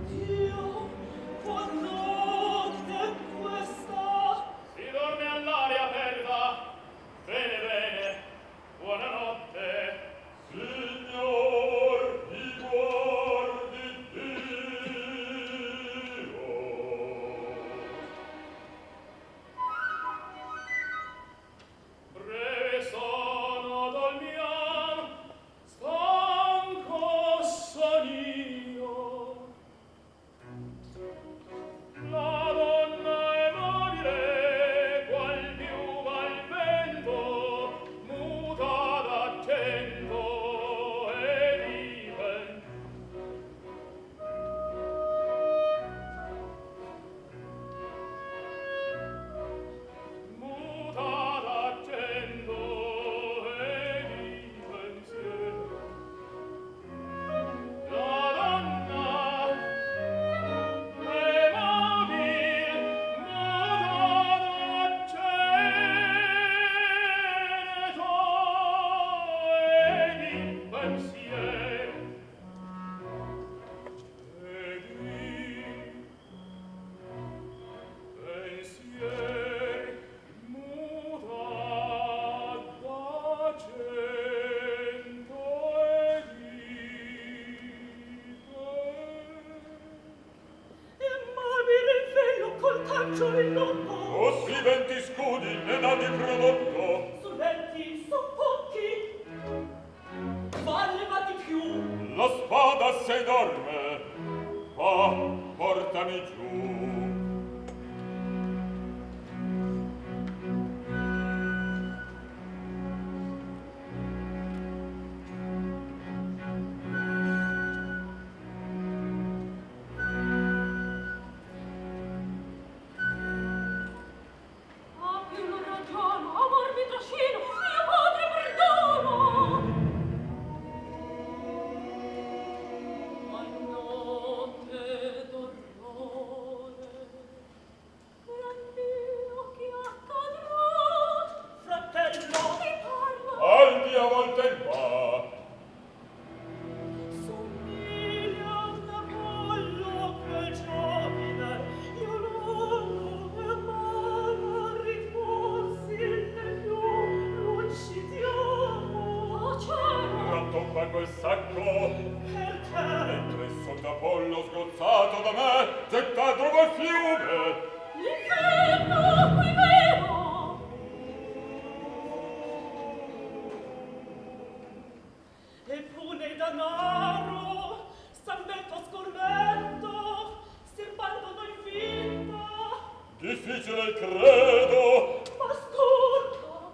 Dio, quando è questa? Si dorme all'aria aperta. Bene, bene, buonanotte. Signor, ti guardi Dio. Breve sono dormiam, stanco son io. La donna è mobile, qual piuma al vento, muta d'accento e viven. Muta d'accento e di pensiero. La donna è mobil, muta d'accento e di pensiero. E di pensieri muta d'accento e immobile il velo col calcio in loco. Così 20 scudi ne dà di prodotto. Solenti son pochi, vale va di più. La spada se dorme. Va, portami giù. Ah, più non ragiono, amor mi trascino, mio padre perdono. Ma in notte d'orrore, gran Dio che accadrà. Fratello, ti parlo. Al dia volte va. Somiglia a un Apollo quel giovine, io non è male a riposi né più l'uccidiamo. Oh, cielo! Rattomba quel sacco. Perché? Mentre son d'Apollo sgozzato da me, gettato quel fiume. L'inferno qui giudizio del credo. Ma ascolta,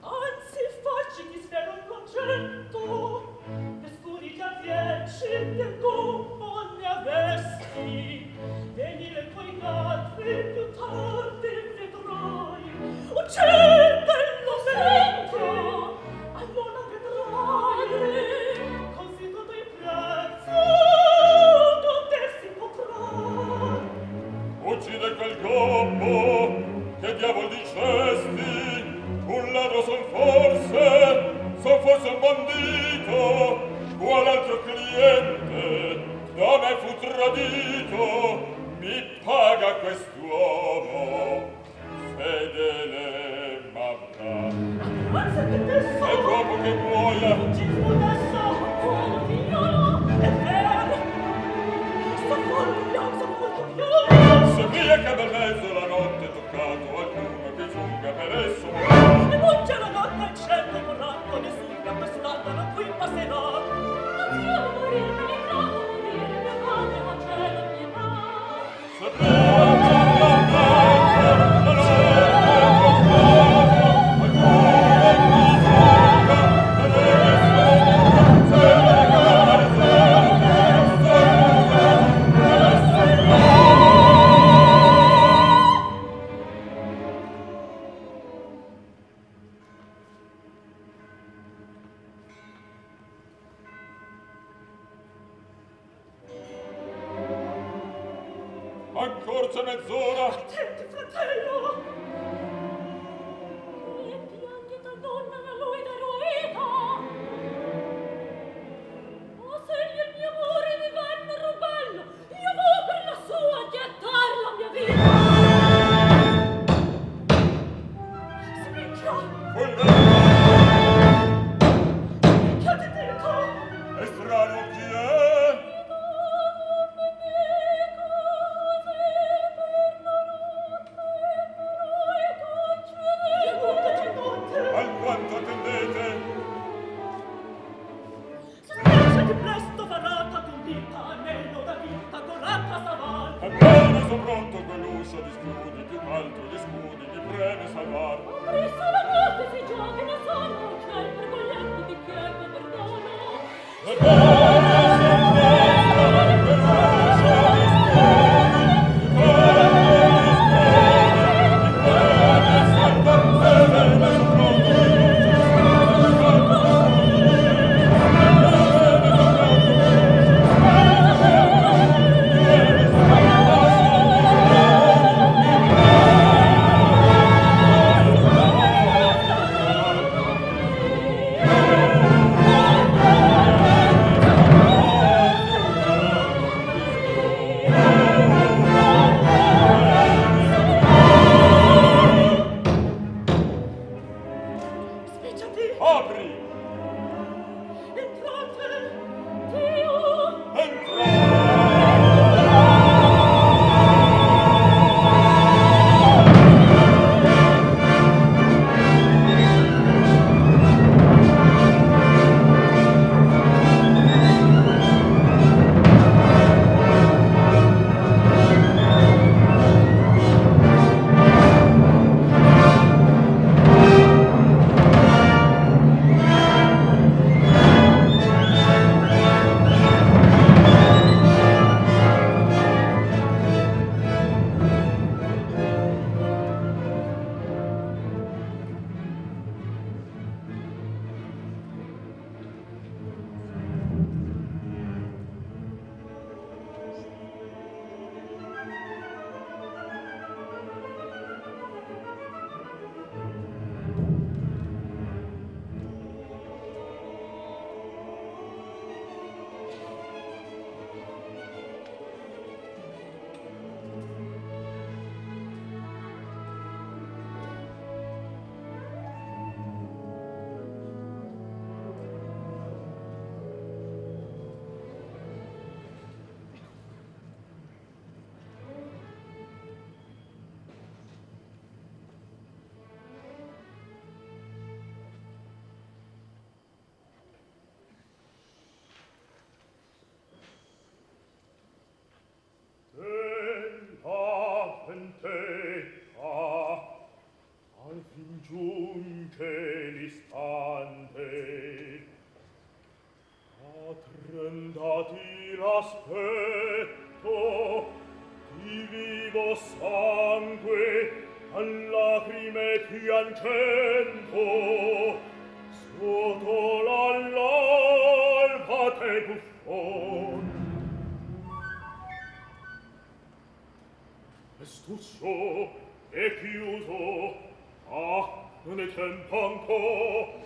anzi facci ti spero un concetto, che scuri gli avvieci del tuo ne avesti, venire i tuoi gatti più tardi vedrai, uccidello sento, allora vedrai, così tutto il prezzo non si potrà. Uccide quel gobbo, che diavol dicesti? Un ladro son forse un bandito, qual altro cliente da me fu tradito, mi paga quest'uomo, fedele m'avrà. Grazie che te so. E dopo che muoia, Ci spodessa, buono figliolo, è vero. Sto molto più. se via che bel mezzo la notte toccato al lume che giunga per esso. E munge la notte al cielo corratto, nessun da quest'alba non qui passerà. Non sia morire, me ne trovo morire, mia madre, ma cielo pietà. Se via ancor c'è mezz'ora. Attenti, fratello. E piangeta donna a lui d'eroita. Ma se il mio amore divenne rubello, io vo per la sua gettar la mia vita. Spicchia. Spicchia, ti dico. Estraneo chi è? Alquanto attendete? Specie che presto varrà tua condita, anello da vita, coratta savar. Appena son pronto con l'uscio di scudi, più alto gli scudi mi preme salvar. Presso la morte si gioca da solo, ciel per vogliarti ti chiedo perdono. Appena son pronto con l'uscio di scudi, più alto gli scudi mi preme salvar. Appena son pronto con l'uscio di scudi, aspetto di vivo sangue a lacrime piangendo sotto l'alba del buffon. Estuccio e chiuso, non è tempo ancora.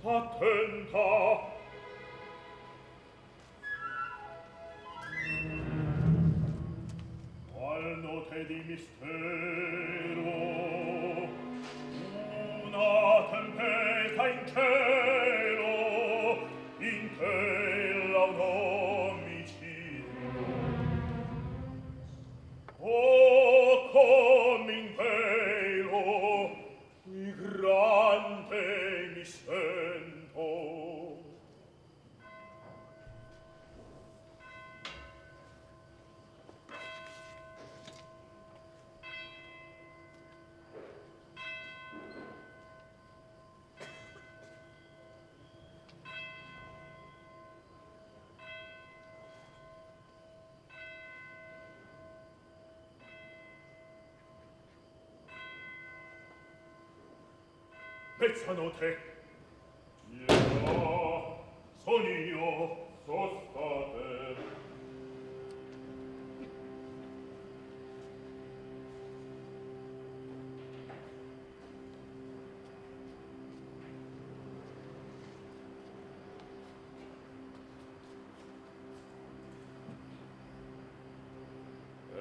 S'attenta. Al note di mistero, una tempesta in cielo, in tella un omicidio. Oh, come in velo, mi grande mi sento. Mezzanotte. Son io, sostate.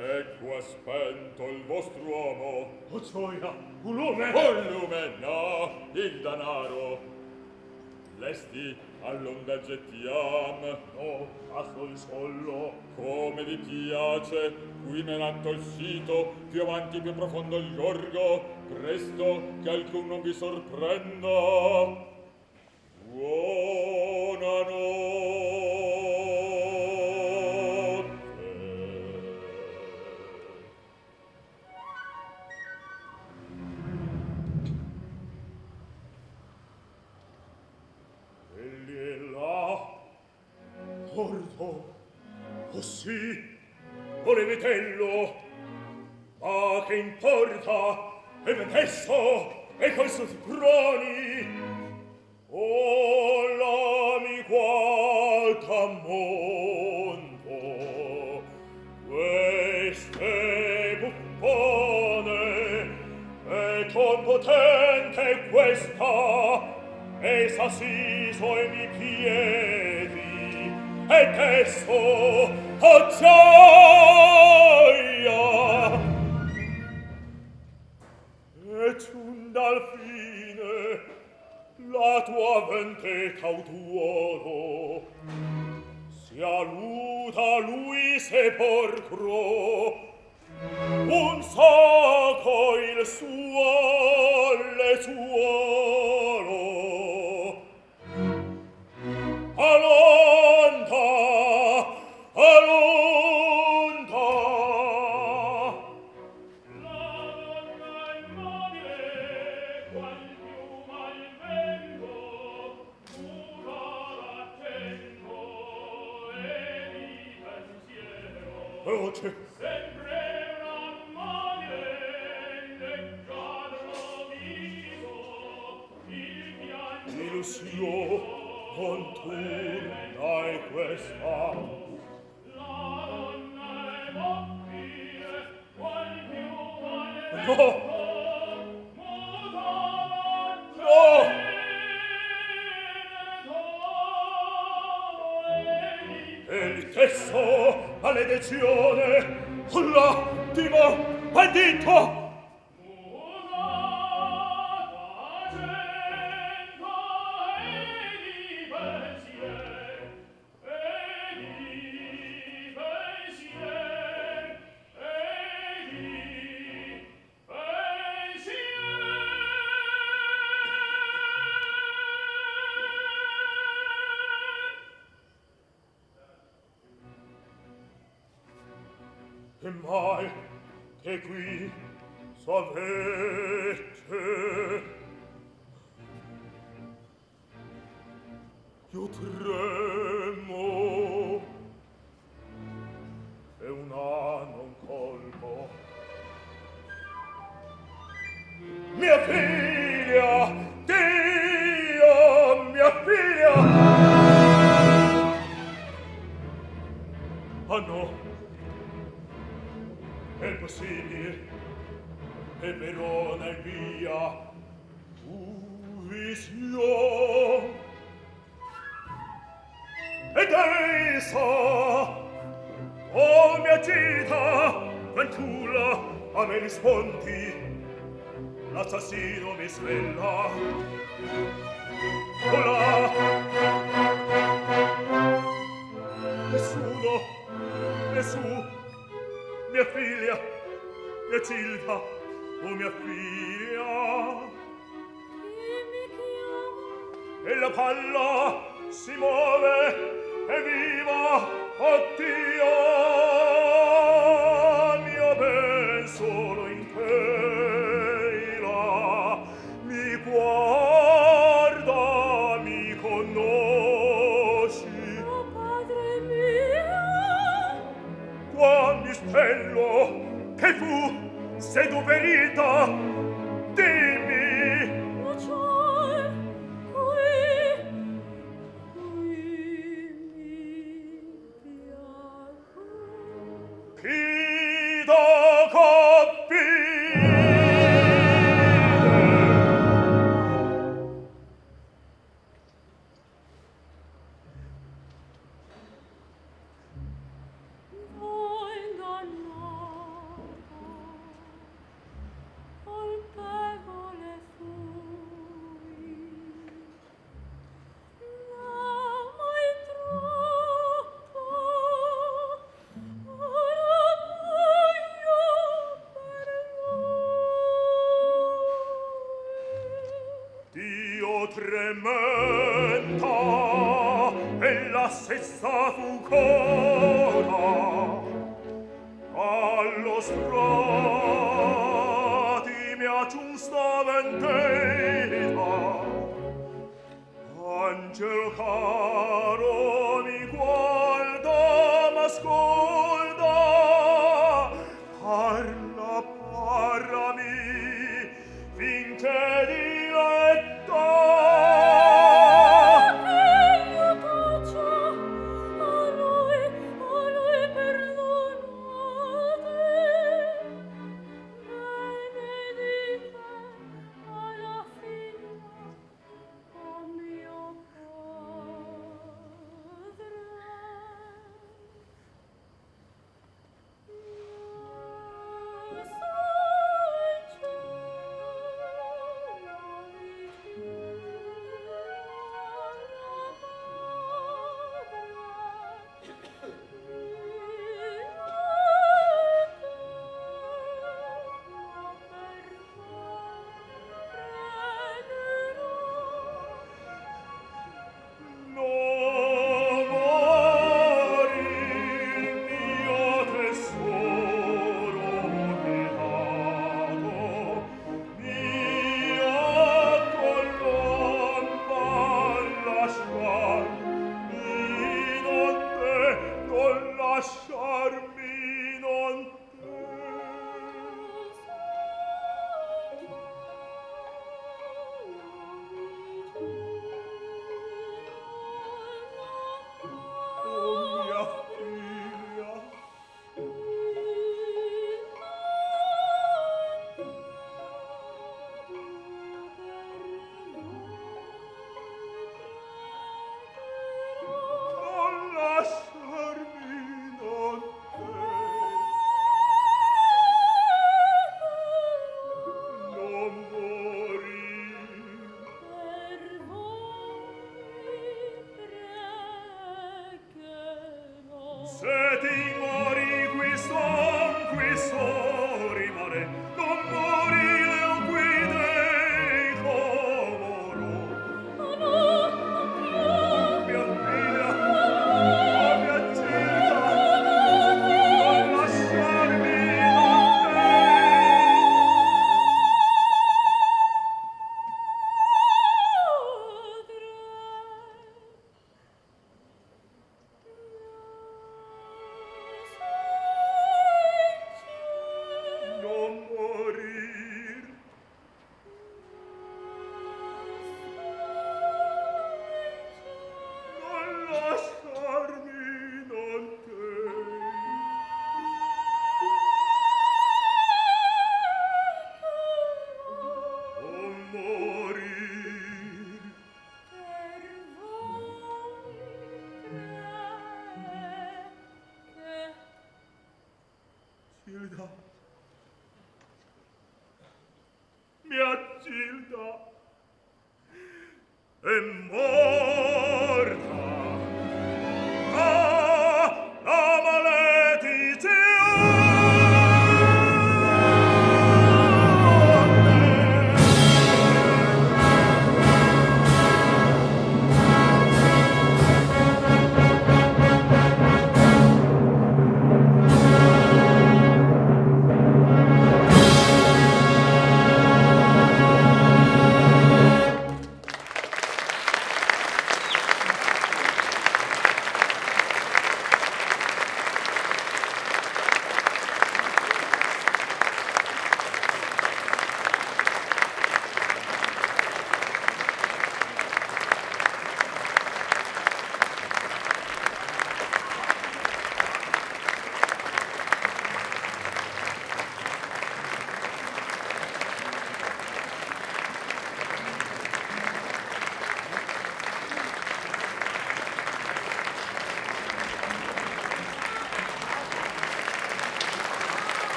Ecco ha spento il vostro uomo. Oh gioia, un lume! Un lume, no, il danaro. Lesti all'onda gettiam. No, a sol sollo. Come vi piace, qui menatto il sito, più avanti più profondo il gorgo, presto che alcun non vi sorprenda. Buona Porto, oh sì, volevitello, ma che importa, e me messo, e coi suoi proni, oh, la mi guarda mondo, queste buffone, e ton potente questa, e s'assiso ai mi piedi, e testo a gioia e giunta al fine la tua vendetta o tuo si aluda lui sepolcro un sacco il suo le suolo Alonda, Alonda. La donna immobile, qual piuma al vento, muta l'accento e di pensiero. Veloce. Sempre una moglie, leggiadro viso, il pianto Illusio. Con tu dai questa La donna è mobile, qual piuma al no vento, muta no l'accento e il testo maledizione l'attimo bandito e mai che qui s'avvece io tremo mia figlia, Dio, mia figlia. Ah no, è possibile, e Verona è via, vision. Ed essa, oh mia Gita, fanciulla, a me rispondi, l'assassino mi svella. Olà! Nessuno, mia figlia, mia Gilda, oh mia figlia. Chi mi chiama? E la palla si muove, è viva, oddio, mio ben solo in tela, mi guarda, mi conosci. Oh, padre mio! Qua mi stello, che fu, sei tu ferita, dimmi. Ma cioè, qui mi piace. Chi da capire? Voi ingannata, colpevole fui. Ma mai troppo, ora muoio per lui. Dio tremenda e la stessa fu coda allo strati mia giusta vendetta. Angelo caro mi guarda m'ascolta, parlami finché diletta. Che io taccia, a lui perdonate. mia Gilda, e